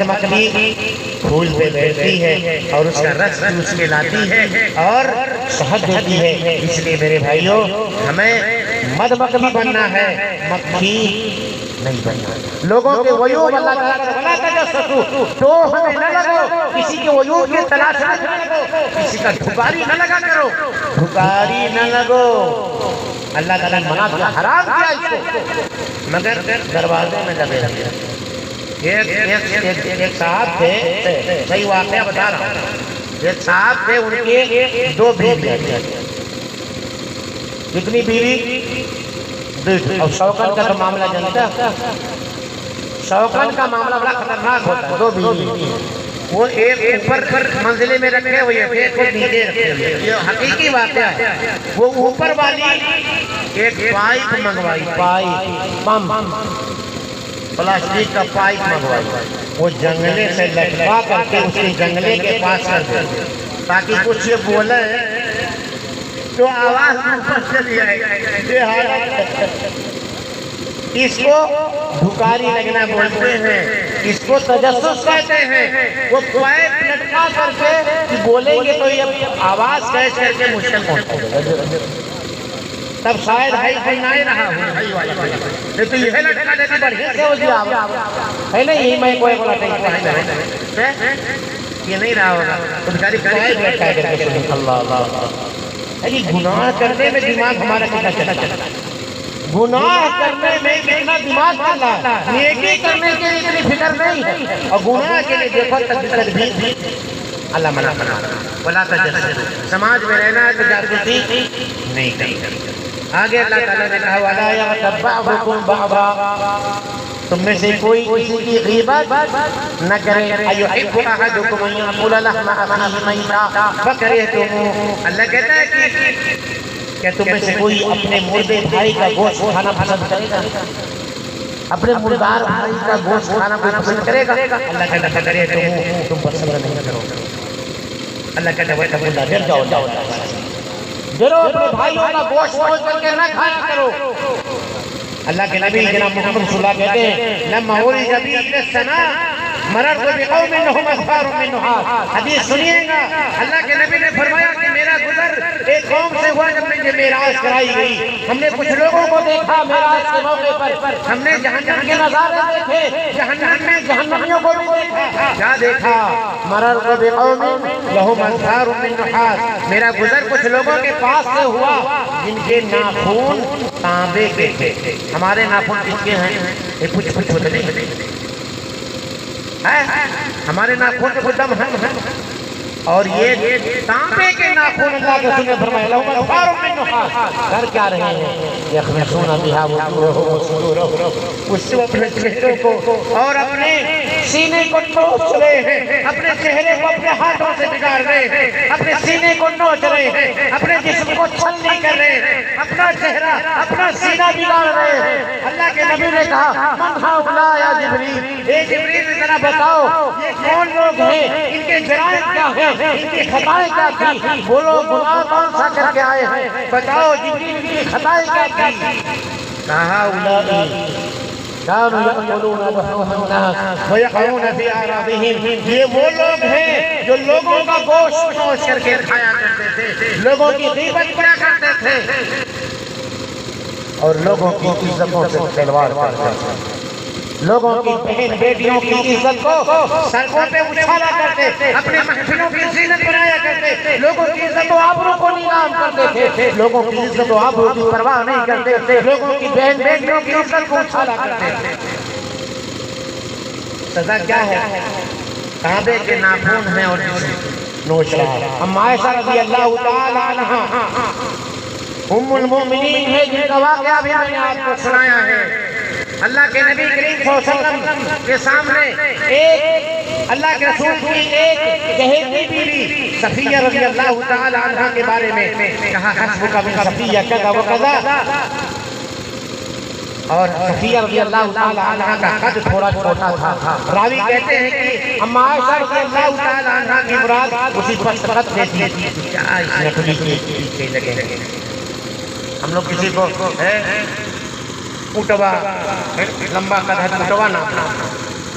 مکھی پھول پہ بیٹھتی ہے اور اس کا رس چوس کے لاتی ہے اور شہد دیتی ہے۔ اس لیے میرے بھائیوں ہمیں مکھی بننا ہے، مکھی نہیں بننا۔ لوگوں کے ویوب اللہ تعالیٰ کا بلا تجسسو، تو ہمیں نہ لگو، کسی کے ویوب کی تلاش نہ لگو، کسی کا دھکاری نہ لگا کرو، دھکاری نہ لگو۔ اللہ تعالیٰ نے منع کیا، حرام کیا اس کو، مگر دروازے میں لگے رہے۔ ایک صاحب تھے، صحیح واقعہ بتا رہا ہوں، ایک صاحب تھے، ان کے 2 بیوی تھے۔ کتنی بیوی؟ اور شوکن کا تو معاملہ جانتا ہے، شوکن کا معاملہ بڑا خطرناک ہوتا ہے۔ 2 بیوی، وہ ایک اوپر منزلے میں رکھے ہوئے تھے، ایک کو نیچے رکھے ہوئے، یہ حقیقی واقعہ ہے۔ وہ اوپر والی ایک پائپ منگوائی، پائپ پلاسٹک کا پائپ منگوائی، وہ جنگلے سے لٹکا کر کے اس کے جنگلے کے پاس کر دے تاکہ کچھ یہ بولے تو آواز اوپر چلی آئے گی۔ اس کو دھکاری لگنا بولتے ہیں، اس کو تجسس کہتے ہیں۔ وہ پائپ لٹکا کر کے کہ بولیں گے تو یہ آواز کیچ کر کے مشکل پہنچے، تب شاید ہائی کوئی نہ رہا ہو، لیکن یہ لٹکا دیتی بڑھیں سے ہو جی آواز ہے نا، یہی میں کوئی بولا تھا یہ نہیں رہا ہوگا، تو بچاری پائپ لٹکا کر کے سنیں اللہ اللہ۔ گناہ کرنے میں دماغ ہمارا کتنا چلا، گناہ کرنے میں کتنا دماغ چلا ہے، نیکی کرنے کے لیے اتنی فکر نہیں ہے، اور گناہ کے لیے دیکھو تدبیر اللہ منع کرنا ولا تجسسوا، سماج میں رہنا ہے تو جاسوسی نہیں کرنا۔ آگے اللہ تعالیٰ نے کہا وَلَا يَغْتَبْ بَعْضُكُمْ بَعْضًا، تم میں سے کوئی کسی کی غیبت نہ کرے۔ أَيُحِبُّ أَحَدُكُمْ أَن يَأْكُلَ لَحْمَ أَخِيهِ مَيْتًا فَكَرِهْتُمُوهُ، اللہ کہتا ہے کہ کیا تم میں سے کوئی اپنے مردے بھائی کا گوشت کھانا پسند کرے گا؟ اپنے مردار بھائی کا گوشت کھانا کوئی پسند کرے گا؟ اللہ کہتا ہے فَكَرِهْتُمُوهُ، تم پر صبر نہیں کرو گے۔ اللہ کہتا ہے وَاتَّقُوا اللَّهَ، ڈر جاؤ، ڈرو اپنے بھائیوں کا گوشت سوچ کر کے نہ کھایا کرو۔ اللہ کے نبی جناب محمد صلی اللہ علیہ وسلم کہتے ہیں لما ولد بی الی السماء مررت بقوم لهم اظفار من نحاس، حدیث سنیے گا، اللہ کے نبی نے فرمایا کہ میرا گزر ایک قوم سے ہوا جب مجھے معراج کرائی گئی، ہم نے کچھ لوگوں کو دیکھا معراج کے موقع پر، ہم نے جہنم کے نظارے دیکھے، جہنم میں جہنمیوں کو بھی دیکھا، کیا دیکھا؟ مررت بقوم لهم اظفار من نحاس، میرا گزر کچھ لوگوں کے پاس سے ہوا جن کے ناخون تانبے کے تھے۔ ہمارے ناخون کس کے ہیں؟ یہ پچھ پچھ ہوتے نہیں، ہمارے ناخون کے خود دم ہیں، اور یہ تانبے کے ناخون اللہ کے رسول نے فرمایا لهم اظفار من نحاس، کر کیا رہے ہیں؟ یخمصون بها وجوہهم وصدورهم، اس سے اپنے چہروں کو اور اپنے سینے کو نوچ رہے ہیں، اپنے چہرے کو اپنے ہاتھوں سے بگاڑ رہے ہیں، اپنے سینے کو نوچ رہے ہیں، اپنے جسم کو چھلنی کر رہے ہیں، اپنا چہرہ اپنا سینہ بگاڑ رہے ہیں۔ اللہ کے نبی نے کہا من ہؤلاء یا جبریل، اے جبریل ذرا بتاؤ یہ کون لوگ ہیں، ان کے جرائم کیا ہیں، ان کی خطائیں کیا تھی، بولو گناہ کون سا کر کے آئے ہیں، بتاؤ جبریل ان کی خطائیں کیا تھی؟ کہا اولائی كانوا يأكلون لحوم الناس ويقعون في أعراضهم، یہ وہ لوگ ہیں جو لوگوں کا گوشت نوش کر کے کھایا کرتے تھے، لوگوں کی غیبت کیا کرتے تھے، اور لوگوں کی عزتوں سے کھلواڑ کرتے تھے، لوگوں کی بہن بیٹیوں کی عزت کو سڑکوں پہ اچھالا کرتے تھے، اپنے محفلوں کی زینت بنایا کرتے تھے، لوگوں کی عزت و آبرو کو نیلام کرتے تھے، لوگوں کی عزت و آبرو کی پرواہ نہیں کرتے تھے، لوگوں کی بہن بیٹیوں کی عزت کو اچھالا کرتے تھے۔ سزا کیا ہے؟ تانبے کے ناخون ہیں اور نوچ رہا ہے۔ ام عائشہ رضی اللہ تعالی عنہا ام المومنین ہے جن کا واقعہ بھی میں نے آپ کو سنایا ہے۔ اللہ کے نبی کریم صلی اللہ علیہ وسلم کے سامنے ایک اللہ کے رسول کی ایک چہیتی بیوی صفیہ رضی اللہ تعالی عنہ کے بارے میں کہا حسبک من صفیہ کذا و کذا، اور صفیہ رضی اللہ تعالی عنہ کا قد تھوڑا چھوٹا تھا۔ راوی کہتے ہیں کہ ام عائشہ رضی اللہ تعالی عنہ کی مراد اسی پر قد دیتی تھی، کیا اس نکلی کے پیچھے لگے۔ ہم لوگ کسی کو پوٹوا لمبا قد ہے پوٹوا نہ،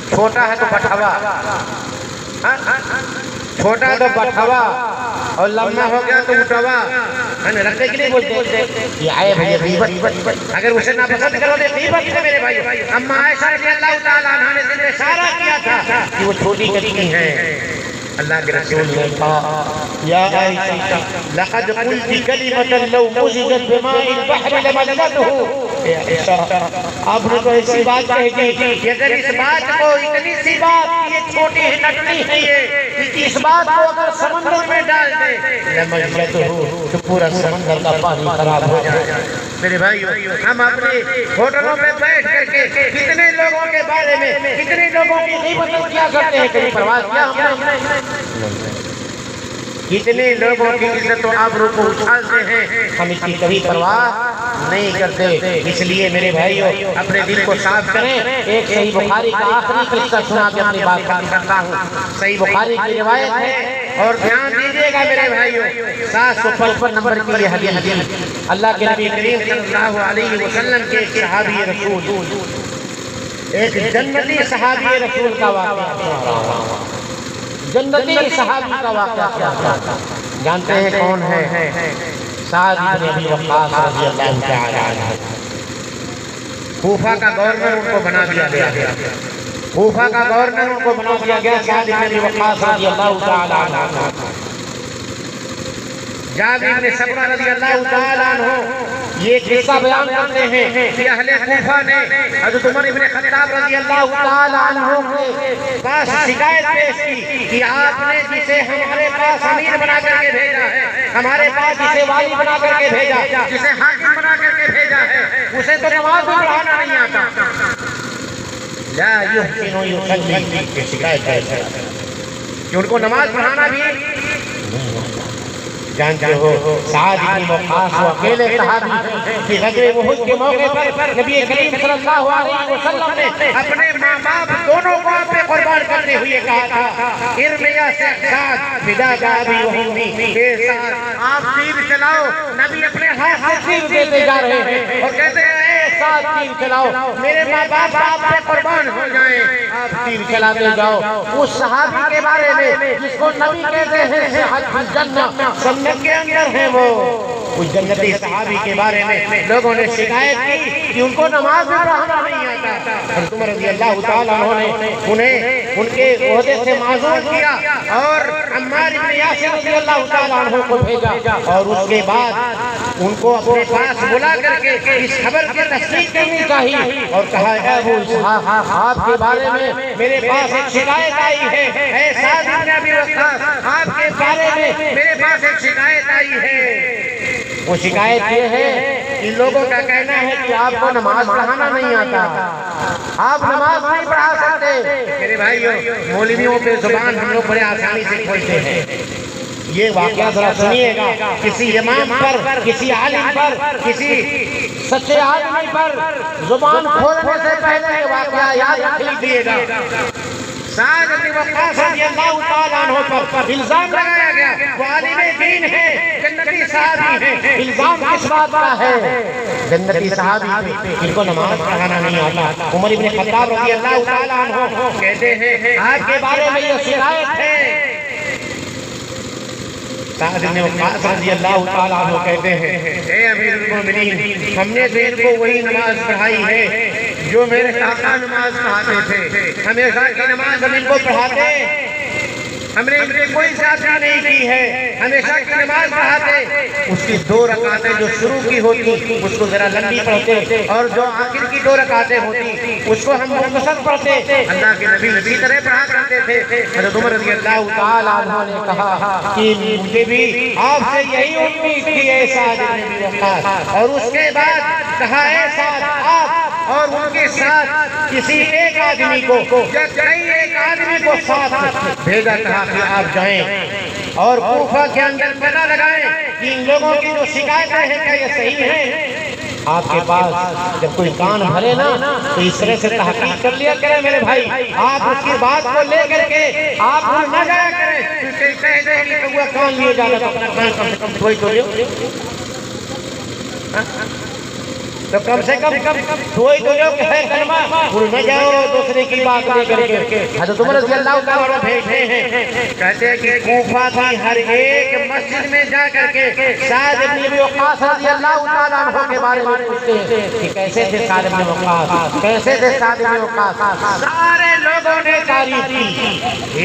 چھوٹا ہے تو بٹھوا، چھوٹا تو بٹھوا اور لمبا ہو گیا تو اٹھوا، رکھنے کے لیے بولتے یہ عیب ہے، یہ غیبت، اگر اسے ناپسند کرو تو غیبت ہے میرے بھائی۔ اما عائشہ رضی اللہ تعالی عنہ نے ذکر اشارہ کیا تھا کہ وہ چھوٹی کتنی ہے۔ اللہ کے رسول نے کہا یا عائشہ لقد قلت کلمة لو مزجت بماء البحر لمزجته، اے عائشہ آپ نے تو ایسی بات کہہ دی کہ اگر اس بات کو اتنی سی بات یہ چھوٹی ہے نٹنی ہے یہ اس بات کو اگر سمندر میں ڈال دے لمزجته تو پورا سمندر کا پانی خراب ہو جائے۔ میرے بھائیو ہم اپنے ہوٹلوں میں بیٹھ کر کے کتنے لوگوں کے بارے میں کتنے لوگوں کی غیبت کیا کرتے ہیں، کبھی پرواہ کیا ہم نے؟ کتنے لوگوں کی عزت و آبرو کو اچھالتے ہیں، ہم اس کی کبھی پرواہ نہیں کرتے۔ اس لیے میرے بھائیو اپنے دل کو صاف کریں۔ ایک صحیح بخاری کا آخری قصہ سنا کے اپنی بات ختم کرتا ہوں۔ صحیح بخاری کی روایت ہے اور دھیان دیجیے گا میرے بھائیو، 755 نمبر کی یہ حدیث اللہ کے نبی کریم صلی اللہ علیہ وسلم کے ایک صحابی رسول، ایک جنتی صحابی رسول کا واقعہ، جنتی صحابی کا واقعہ جانتے ہیں کون ہے؟ سعد بن ابی وقاص رضی اللہ تعالی عنہ۔ کوفہ کا گورنر ان کو بنا دیا گیا، کوفہ کا گورنر ان کو بنا دیا گیا سعد بن ابی وقاص رضی اللہ تعالی عنہ۔ جابر بن سمرہ رضی اللہ تعالی عنہ یہ قصہ بیان کرتے ہیں کہ اہل کوفہ نے حضرت عمر ابن خطاب رضی اللہ تعالی عنہ کے پاس شکایت پیش کی کہ آپ نے جسے ہمارے پاس امیر بنا کر کے بھیجا ہے، ہمارے پاس جسے والی بنا کر کے بھیجا، جسے حاکم بنا کر کے بھیجا ہے، اسے تو نماز بھی پڑھانا نہیں آتا۔ لا يحسن يصلي کی شکایت ہے کہ ان کو نماز پڑھانا بھی جانتے ہو۔ سعد بن وقاص وہ اکیلے صحابی ہیں کہ غزوہ احد کے موقع پر نبی کریم صلی اللہ علیہ وسلم نے اپنے ماں باپ دونوں کو اپنے قربان کرتے ہوئے کہا تھا ارمیا سے سعد فداک ابی و امی، اے سعد آپ تیر چلاؤ۔ نبی اپنے ہاتھ سے تیر دیتے جا رہے ہیں اور کہتے ہیں اے سعد تیر چلاؤ، میرے ماں باپ آپ پہ قربان ہو جائیں، آپ تیر چلاتے جاؤ۔ اس صحابی کے بارے میں جس کو نبی کہتے ہیں صحت الجنہ، جنت کے اندر ہیں، وہ اس جنتی صحابی کے بارے میں لوگوں نے شکایت کی کہ ان کو نماز بھی پڑھانا نہیں آتا۔ حضرت عمر رضی اللہ تعالیٰ عنہ نے انہیں ان کے عہدے سے معزول کیا اور عمار بن یاسر رضی اللہ تعالیٰ عنہ کو بھیجا، اور اس کے بعد ان کو اپنے پاس بلا کر کے اس خبر کی تصدیق کرنی چاہیے اور کہا اے ابو اسحاق آپ کے بارے میں میرے پاس ایک شکایت آئی ہے، اے سعد بن ابی وقاص آپ کے بارے میں میرے پاس ایک شکایت آئی ہے۔ وہ شکایت یہ ہے کہ لوگوں کا کہنا ہے کہ آپ کو نماز پڑھانا نہیں آتا، آپ نماز نہیں پڑھا سکتے۔ میرے بھائیو، مولویوں پہ زبان ہم لوگ بڑے آسانی سے کھولتے ہیں۔ یہ واقعہ ذرا سنیے گا، کسی امام پر، کسی عالم پر، کسی سچے آدمی پر زبان کھولنے سے پہلے یہ واقعہ یاد رکھ لیجیے گا۔ سعد بن وقاص رضی اللہ تعالیٰ عنہ پر الزام لگایا گیا، وہ عالم دین ہے، جنتی صحابی ہے۔ الزام کس بات کا ہے؟ جنتی صحابی ہے، ان کو نماز پڑھانا نہیں آتا۔ عمر بن خطاب رضی اللہ تعالیٰ عنہ کہتے ہیں آپ کے بارے میں یہ شکایت ہے۔ سعد بن وقاص رضی اللہ تعالیٰ عنہ کہتے ہیں اے امیر المومنین، ہم نے تو ان کو وہی نماز پڑھائی ہے جو میرے آقا نماز پڑھاتے تھے، ہمیشہ کی نماز ہم ان کو پڑھاتے، ہم نے ان کی کوئی زیادتی نہیں کی ہے، ہمیشہ کی نماز پڑھاتے۔ اس کی 2 رکعتیں جو شروع کی ہوتی اس کو ذرا لمبی پڑھتے اور جو آخر کی 2 رکعتیں ہوتی اس کو ہم مختصر پڑھتے۔ اللہ کے نبی اسی طرح پڑھا کرتے تھے۔ حضرت عمر رضی اللہ تعالیٰ عنہ نے کہا کہ مجھے بھی آپ سے یہی امید تھی اے سعد بن ابی وقاص، اور اس کے بعد کہا اے سعد آپ اور ان کے ساتھ کسی ایک آدمی کو یا کئی ایک آدمی کو ساتھ بھیجا، کہا کہ آپ جائیں اور کوفہ کے اندر پتہ لگائیں کہ ان لوگوں کی جو شکایتیں ہیں کیا یہ صحیح ہیں۔ آپ کے پاس جب کوئی کان بھرے نا تو اس طرح سے تحقیق کر لیا کریں میرے بھائی، آپ اس کی بات کو لے کر کے آپ نہ جایا کریں، کیونکہ کہہ دیں کہ وہ کان لیے جانا تو اپنا کان کم سے کم دھوئی تو لیو، تو کم سے کم دھوئی تو لیو کہ ہے کلمہ، بھول نہ جاؤ دوسرے کی بات لے کر کے۔ حضرت عمر رضی اللہ تعالیٰ عنہ بھیجتے ہیں، کہتے ہیں کہ کوفہ کی ہر ایک مسجد میں جا کر کے سعد بن ابی وقاص رضی اللہ تعالیٰ عنہ کے بارے میں پوچھتے ہیں کہ کیسے تھے سعد بن وقاص، کیسے تھے سعد بن وقاص۔ سارے لوگوں نے تعریف کی۔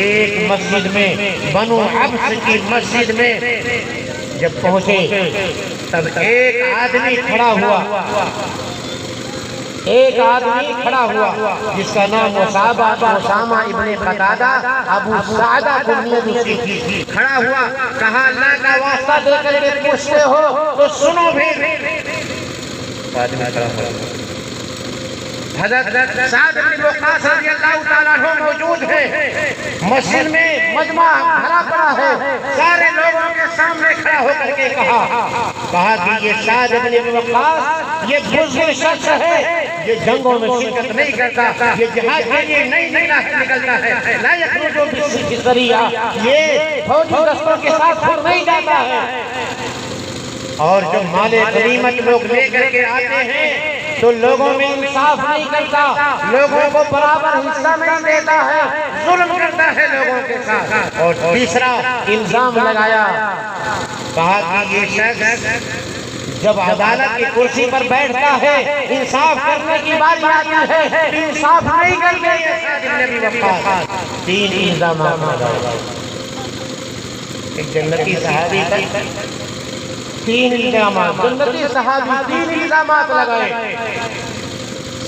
ایک مسجد میں بنو عبس کی مسجد میں جب پہنچے تب ایک آدمی کھڑا ہوا جس کا نام اسامہ ابن قتادہ ابو سعدہ کنیت اس کی تھی۔ کھڑا ہوا، کہا اللہ کا واسطہ دے کر کے پوچھتے ہو تو سنو بھی۔ آدمی کھڑا ہوا، حضرت سعد بن وقاص رضی اللہ تعالیٰ عنہ موجود ہیں، مسجد میں مجمع بھرا پڑا ہے، سارے لوگوں کے سامنے کھڑا ہو کر کے کہا کہ یہ سعد بن ابی وقاص یہ بزرگ شخص ہے، یہ جنگوں میں شرکت نہیں کرتا، یہ جہاد کے لیے نہیں نکلتا ہے، لا یخرج بالسریہ، یہ فوجی دستوں کے ساتھ پھر نہیں جاتا ہے، اور جو مال غنیمت لوگ لے کر کے آتے ہیں تو لوگوں میں انصاف نہیں کرتا، لوگوں کو برابر حصہ نہیں دیتا ہے، ظلم کرتا ہے لوگوں کے ساتھ۔ اور تیسرا الزام لگایا، کہا کہ یہ شخص جب عدالت کی کرسی پر بیٹھتا ہے انصاف کرنے کی باری آتی ہے انصاف نہیں کرتے یہ سعد بن ابی وقاص۔ 3 الزامات ایک جنتی صحابی پر تین الزامات، جنتی صحابی تین الزامات لگائے.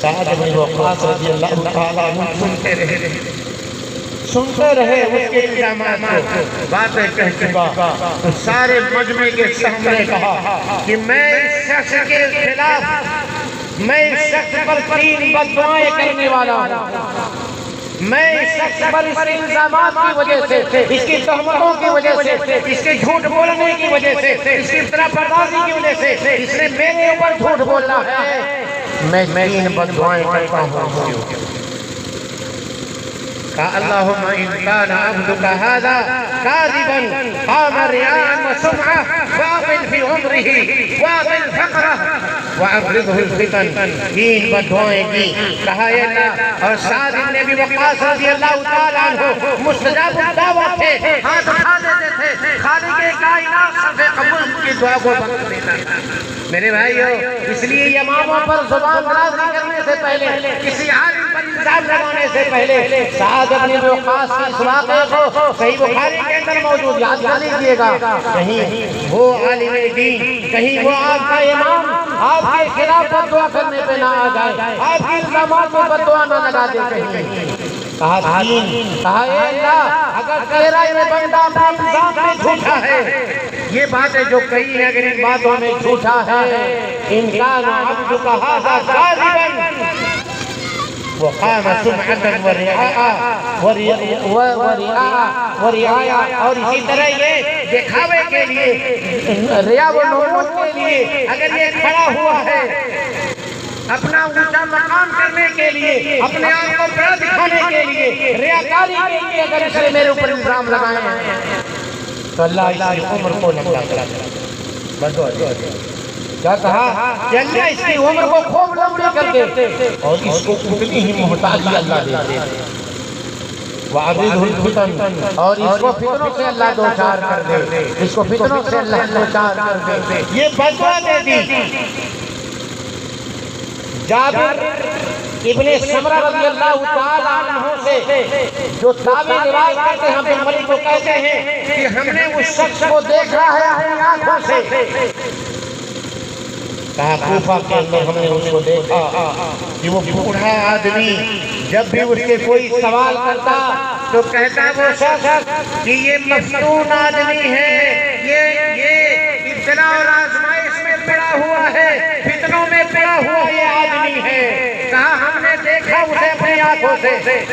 سعد بن وقاص رضی اللہ تعالیٰ عنہ سنتے رہے اس کے الزامات کو، باتیں کہہ چکا تو سارے مجمع کے سامنے کہا کہ میں اس شخص کے خلاف، میں اس شخص پر تین بددعائیں کرنے والا ہوں. میں اس شخص پر اس کے الزامات کی وجہ سے، اس کی تہمتوں کی وجہ سے، اس کے جھوٹ بولنے کی وجہ سے، اس کی افترا پردازی کی وجہ سے، اس نے میرے اوپر جھوٹ بولا ہے، میں تین بددعائیں کرتا ہوں. اللہم ان کان عبدک ھذا کاذبا قام رئاء وسمعہ واطل فی عمرہ واطل فقرہ وعرضہ الفتن. تین بددعائیں کی. کہا اے اللہ، اور سعد بن ابی وقاص رضی اللہ تعالیٰ عنہ مستجاب الدعوت تھے، ہاتھ اٹھا دیتے تھے، خالق کائنات صرف قبول کی دعا کو بخش دیتا تھا. میرے بھائیو، اس لیے اماموں پر زبان درازی کرنے سے پہلے، کسی عالم پر الزام لگانے سے پہلے، سعد بن ابی وقاص کی اس واقعے کو صحیح بخاری کے اندر موجود یاد کر لیجیے گا. کہیں وہ عالم دین، کہیں وہ آپ کا امام آپ کے خلاف بددعا کرنے پہ نہ آ جائے، آپ کی الزامات میں بددعا نہ لگا دے. کہا تین، کہا اے اللہ، اگر تیرا یہ بندہ اپنے الزام میں جھوٹا ہے، یہ باتیں جو کہی ہیں اگر ان باتوں میں جھوٹا ہے، ان کان عبدک ھذا کاذبا وقام سمعة ورعایا، اور اسی طرح یہ دکھاوے کے لیے، ریا و نمود کے لیے اگر یہ کھڑا ہوا ہے، اپنا اونچا مقام کرنے کے لیے، اپنے آپ کو بڑا دکھانے کے لیے، ریاکاری کے لیے اگر اس نے میرے اوپر الزام لگائے ہیں تو اللہ اس کی عمر کو لمبا کرا دے. کیا کہا کہ اللہ اس کی عمر کو خوب لمبی کر دے اور اس کو اتنی ہی محتاجی اللہ دے دے. وعرضہ الفتن، اور اس کو فتنوں سے اللہ دوچار کر دے، اس کو فتنوں سے اللہ دوچار کر دے. یہ بددعا دے دی. جابر ابن سمرہ رضی اللہ تعالیٰ عنہ سے جو تابعی روایت کرتے ہیں، بن ملک کو کہتے ہیں کہ ہم نے اس شخص کو دیکھا ہے اپنی آنکھوں سے. کہا کوفہ کے اندر ہم نے اس کو دیکھا کہ وہ بوڑھا آدمی جب بھی اس کے کوئی سوال کرتا تو کہتا وہ شخص کہ یہ مفتون آدمی ہے، یہ ابتلا اور آزمائش میں پڑا ہوا ہے، فتنوں میں پڑا ہوا یہ آدمی ہے. کہا ہم نے دیکھا اسے اپنی آنکھوں سے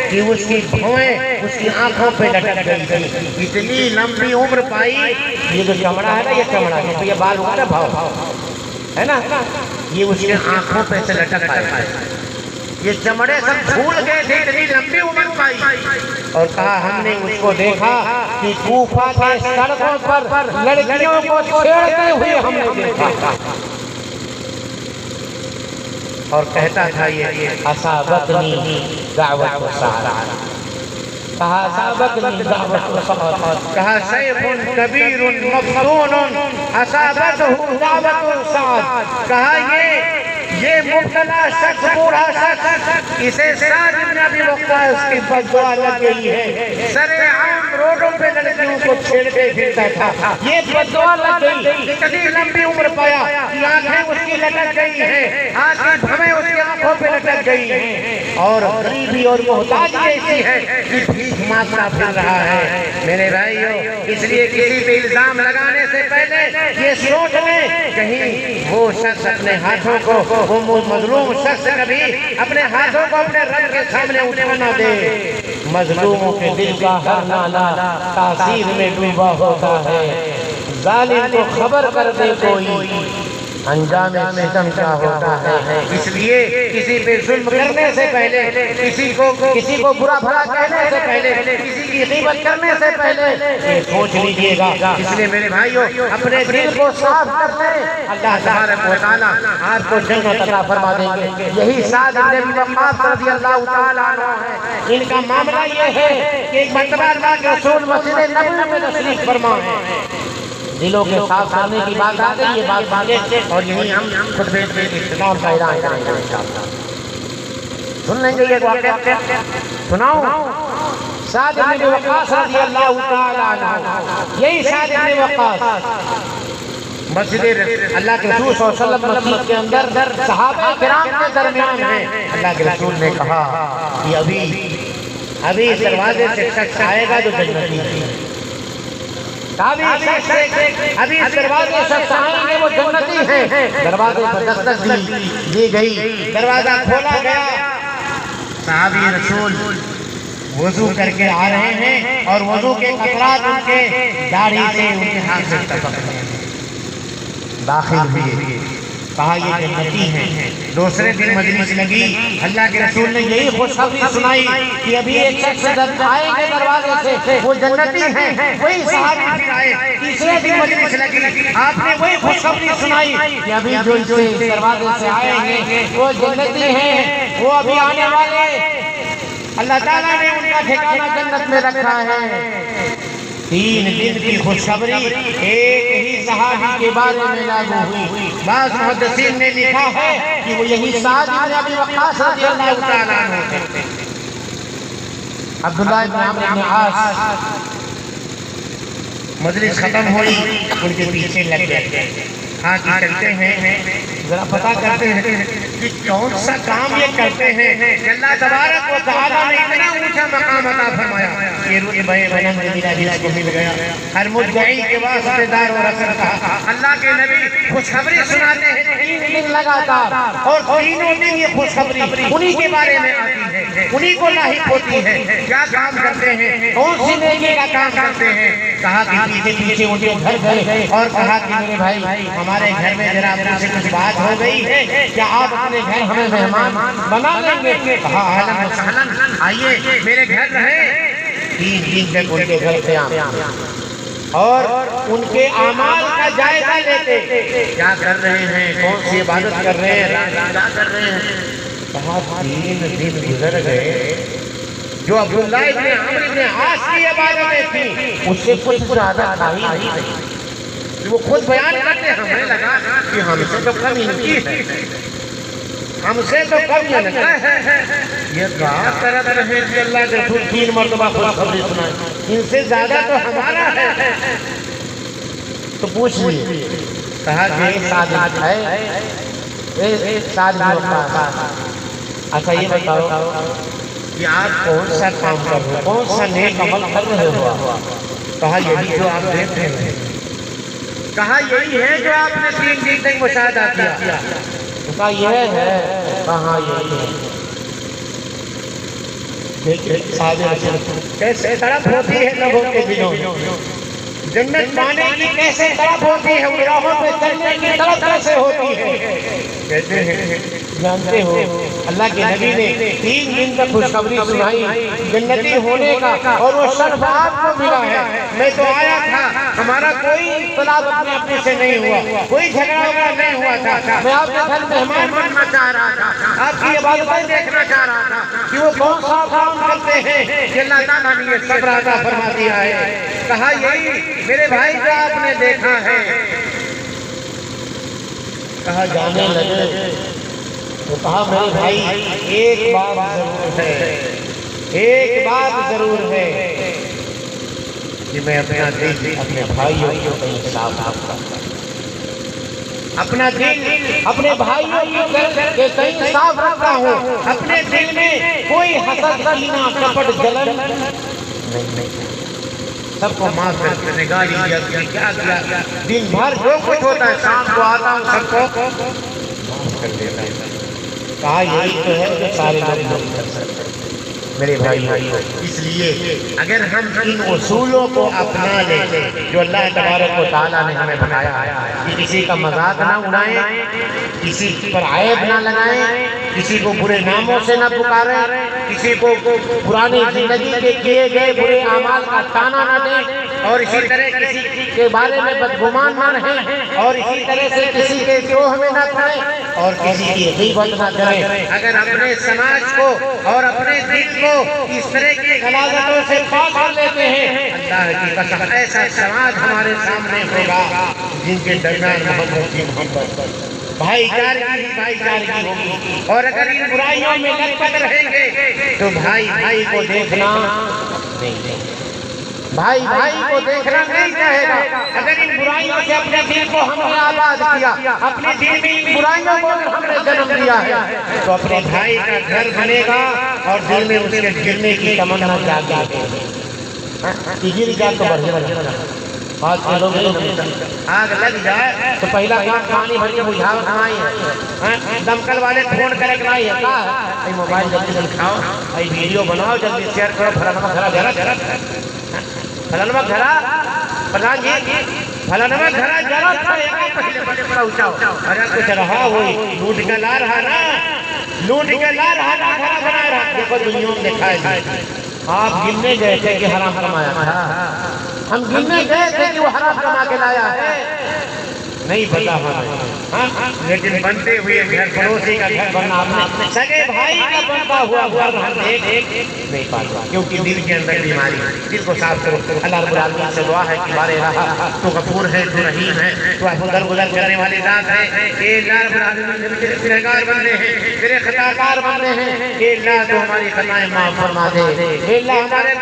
کہ اس کی بھویں اس کی آنکھوں پہ لٹک گئی تھی، اتنی لمبی عمر پائی. یہ جو چمڑا ہے نا، یہ چمڑا ہے، یہ بال ہوگا نا بھاؤ ہے نا، یہ اس کے آنکھوں پہ سے لٹک آئے، یہ چمڑے سب بھول گئے تھے، اتنی لمبی عمر پائی. اور کہا ہم نے اس کو دیکھا کہ کوفہ کے سڑکوں پر لڑکیوں کو چھیڑتے ہوئے ہم نے دیکھا. اور کہتا تھا یہ اصابتنی دعوت سعد، کہا اصابتنی دعوت سعد، کہا سیف کبیر مفتون اصابتہ دعوت سعد. کہا یہ مبتلا شخص، بوڑھا شخص، اسے سعد بن ابی وقاص کی بددعا لگ گئی ہے. سر عام روڈوں پہ لڑکیوں کو چھیڑتے پھرتا تھا، یہ بددعا لگ گئی. اتنی لمبی عمر پایا کہ آنکھیں اس کی لٹک گئی ہیں، آج کی بھویں اس کی آنکھوں پہ لٹک گئی ہیں، اور غریبی اور محتاجی ایسی ہے کہ بھیک مانگتا پھر رہا ہے. میرے بھائیو، اس لیے کسی پہ الزام لگانے سے پہلے یہ سوچ لیں کہیں وہ شخص اپنے ہاتھوں کو، وہ مظلوم شخص کبھی اپنے ہاتھوں کو اپنے رب کے سامنے اٹھا نہ دے. مظلوموں کے دل کا ہر نالہ تاثیر میں ڈوبا ہوتا ہے. ظالم کو خبر کر دے کوئی، انجام ستم کیا ہوتا ہے. اس لیے کسی پہ ظلم کرنے سے پہلے، کسی کو برا بھلا کہنے سے پہلے، کسی کی غیبت کرنے سے پہلے یہ سوچ لیجئے گا. اس لیے میرے بھائیوں، اپنے دل کو صاف کر لیں، اللہ تبارک و تعالیٰ آپ کو جنت عطا فرما دیں گے. یہی سعد بن ابی وقاص رضی اللہ تعالیٰ عنہ ہے. ان کا معاملہ یہ ہے کہ ایک مرتبہ اللہ کے رسول مسجد نبوی میں تشریف فرما ہے. دلوں کے صاف کرنے کی بات آتے ہیں، یہ بات مانگے اور یہی ہم خطبے کے اختتام کا اعلان کریں گے انشاءاللہ. سن لیں گے یہ واقعہ، سناؤں. سعد بن ابی وقاص رضی اللہ تعالیٰ عنہ، یہی سعد بن ابی وقاص مسجد اللہ کے رسول صلی اللہ علیہ وسلم مسجد کے اندر صحابہ کرام کے درمیان ہیں. اللہ کے رسول نے کہا کہ ابھی اس دروازے سے شخص آئے گا جو جنتی ہے. ابھی اس دروازے سے شخص آئیں گے وہ جنتی ہیں. دروازے پر دستک دی گئی, دروازہ کھولا گیا. صحابی رسول وضو کر کے آ رہے ہیں اور وضو کے قطرات ان کے داڑھی سے ان کے ہاتھ سے ٹپک رہے ہیں. داخل ہوئے, کہا یہ جنتی ہیں. دوسرے دن مجلس لگی, اللہ کے رسول نے یہی خوشخبری سنائی کہ ابھی ایک شخص آئیں گے دروازے سے وہ جنتی ہیں. وہی صحابی پھر آئے. تیسرے دن مجلس لگی, آپ نے وہی خوشخبری سنائی کہ ابھی جو اس دروازے سے آئیں گے وہ جنتی ہیں, وہ ابھی آنے والے. اللہ تعالیٰ نے ان کا ٹھکانہ جنت میں رکھا ہے. 3 دن کی خوشخبری ایک ہی صحابی کے بارے میں لاگو ہوئی. بعض محدثین نے لکھا ہے کہ وہ یہی سعد بن ابی وقاص رضی اللہ تعالیٰ عنہ تھے. عبداللہ بن عمرو بن عاص مجلس ختم ہوئی, ان کے پیچھے لگ گئے. ہاں کہ چلتے ہیں, ذرا پتہ کرتے ہیں کہ کون سا کام یہ کرتے ہیں کہ اللہ تبارک و تعالیٰ نے اتنا اونچا مقام عطا فرمایا. یہ رتبہ بلند میرا دل کو مل گیا. ہر مدعی کے واسطے دار و رسل کا اللہ کے نبی خوشخبری سناتے ہیں 3 دن لگاتار, اور تینوں دن یہ خوشخبری انہی کے بارے میں آتی ہے, انہی کو لاحق ہوتی ہے. کیا کام کرتے ہیں, کون سی نیکی کا کام کرتے ہیں. کہا کہ پیچھے پیچھے ان کے گھر گئے اور کہا کہ میرے بھائی ہمارے گھر میں ذرا آپ سے کچھ بات ہو گئی ہے, کیا آپ اپنے گھر ہمیں مہمان بنا لیں گے. کہا اہلاً و سہلاً, آئیے میرے گھر رہیں. 3 دن تک ان کے گھر قیام اور ان کے اعمال کا جائزہ لیتے. کیا کر رہے ہیں, کون سی عبادت کر رہے ہیں, کیا کر رہے ہیں. کہا 3 دن گزر گئے, جو عبداللہ ابن عمرو بن عاص کی عبادتیں تھیں اس سے کچھ زیادہ تھا ہی نہیں. وہ خود بیان کرتے ہیں, ہمیں لگا کہ ہم سے تو کم ان کی ہے, ہم سے تو کم ان کا ہے. یہ بات کرت رہے کہ اللہ کے رسول 3 مرتبہ خوشخبری سنائے, ان سے زیادہ تو ہمارا ہے. تو پوچھ لیے. کہا کہ یہ سعد ہے, سعد بن وقاص. اچھا یہ بتاؤ کہ آپ کون سا کام کر رہے ہو, کون سا نیک عمل کر رہے ہو. کہا یہی جو آپ دیکھ رہے ہیں. کہا یہی ہے جو آپ نے 3 دن تک مشاہدہ کیا. کہا یہ ہے. کہا یہی ہے. کیسے تڑپ ہوتی ہے لوگوں کے دلوں, جنت پانے کی کیسے تڑپ ہوتی ہے, ان راہوں پہ چلنے کی تڑپ کیسے ہوتی ہے. کہتے ہیں جانتے ہو اللہ کے نبی نے 3 دن تک خوشخبری سنائی جنتی ہونے کا, اور وہ شرف آپ کو ملا ہے. میں تو آیا تھا, ہمارا کوئی اختلاف اپنے سے نہیں ہوا, کوئی جھگڑا وغیرہ نہیں ہوا تھا. میں آپ کے گھر مہمان بننا چاہ رہا تھا, آپ کی عبادتیں دیکھنا چاہ رہا تھا کہ وہ کون سا کام کرتے ہیں کہ اللہ تعالیٰ نے یہ صبر عطا فرما دیا ہے. کہا یہی میرے بھائی جو آپ نے دیکھا ہے. کہا جانے لگے تو کہا میرے بھائی ایک بات ضرور ہے, ایک بات ضرور ہے کہ میں اپنا دل اپنے بھائیوں کو کہیں صاف رکھتا ہوں. اپنا دل اپنے بھائیوں کے کہیں صاف رکھتا ہوں. اپنے دل میں کوئی حسد, کینہ, کپٹ, جلن نہیں. سب کو معاف کرتے ہیں. گالی کیا کیا دن بھر جو کچھ ہوتا ہے, شام کو آتا ہوں سب کو معاف کر دیتا ہے. کہا یہی تو ہے جو سارے لوگ کر سکتے ہیں میرے بھائی. اس لیے اگر ہم ان اصولوں کو اپنا لیں جو اللہ تبارک و تعالیٰ نے ہمیں بنایا ہے, کہ کسی کا مذاق نہ اڑائیں, کسی پر عیب نہ لگائیں, کسی کو برے ناموں سے نہ پکاریں, کسی کو پرانی زندگی کے کیے گئے برے اعمال کا تانا نہ دیں, اور اسی طرح کسی کے بارے میں بدگمان نہ رہیں, اور اسی طرح سے کسی کے جوہ میں نہ پڑیں, اور کسی کی غیبت نہ کریں. اگر اپنے سماج کو اور اپنے دل کو اس طرح کی غلاظتوں سے پاک کر لیتے ہیں, اللہ کی قسم ایسا سماج ہمارے سامنے ہوگا جن کے درمیان محبت کی محبت, بھائی چارگی ہوگی. اور اگر ان برائیوں میں لگ پت رہیں گے تو بھائی کو دیکھنا نہیں. بھائی بھائی کو دیکھنا نہیں چاہے گا. اگر ان برائیوں سے اپنے دل کو ہم نے آباد کیا, اپنے دل میں ان برائیوں کو ہم نے جنم دیا ہے, تو اپنے بھائی کا گھر بنے گا اور دل میں اس کے گرنے کی تمنا جاگے گی. گر جا تو بڑھے بات چلو گے, آگ لگ جائے تو پہلا کام پانی بھر کے بجھاوت نائی ہے. دمکل والے فون کرے کہ نائی ہے, کہا ہے ای موبائل جلدی دکھاؤ, ای ویڈیو بناؤ, جلدی شیئر کرو, فلانما گھرا جرا فلانما گھرا پردھان جی فلانما گھرا جرا پہلے بڑے بڑا اچھاؤ. اگر کچھ رہا ہوئی لوٹ کے لا رہا نا, لوٹ کے لا رہا نا, گھرا بنا رہا. دیکھو دنیا میں دکھائے جائے آپ گننے گئے تھے کہ حرام کمایا تھا, ہم گننے گئے تھے کہ وہ حرام کما کے لایا ہے, نہیں پتا ہمیں, لیکن بنتے ہوئے گھر پڑوسی کا گھر بننا, اپنے سگے بھائی کا بنتا ہوا گھر ہم دیکھ نہیں پاتا, کیونکہ دل کے اندر بیماری. دل کو صاف کرو. اللہ رب العالمین سے دعا ہے کہ بارے رہا تو غفور ہے, تو رحیم ہے, تو درگزر کرنے والی ذات ہے. اے اللہ رب العالمین تیرے گنہگار بندے ہیں, تیرے خطا کار بندے ہیں, اے اللہ تو ہماری خطائیں معاف فرما دے. اے اللہ ہمارے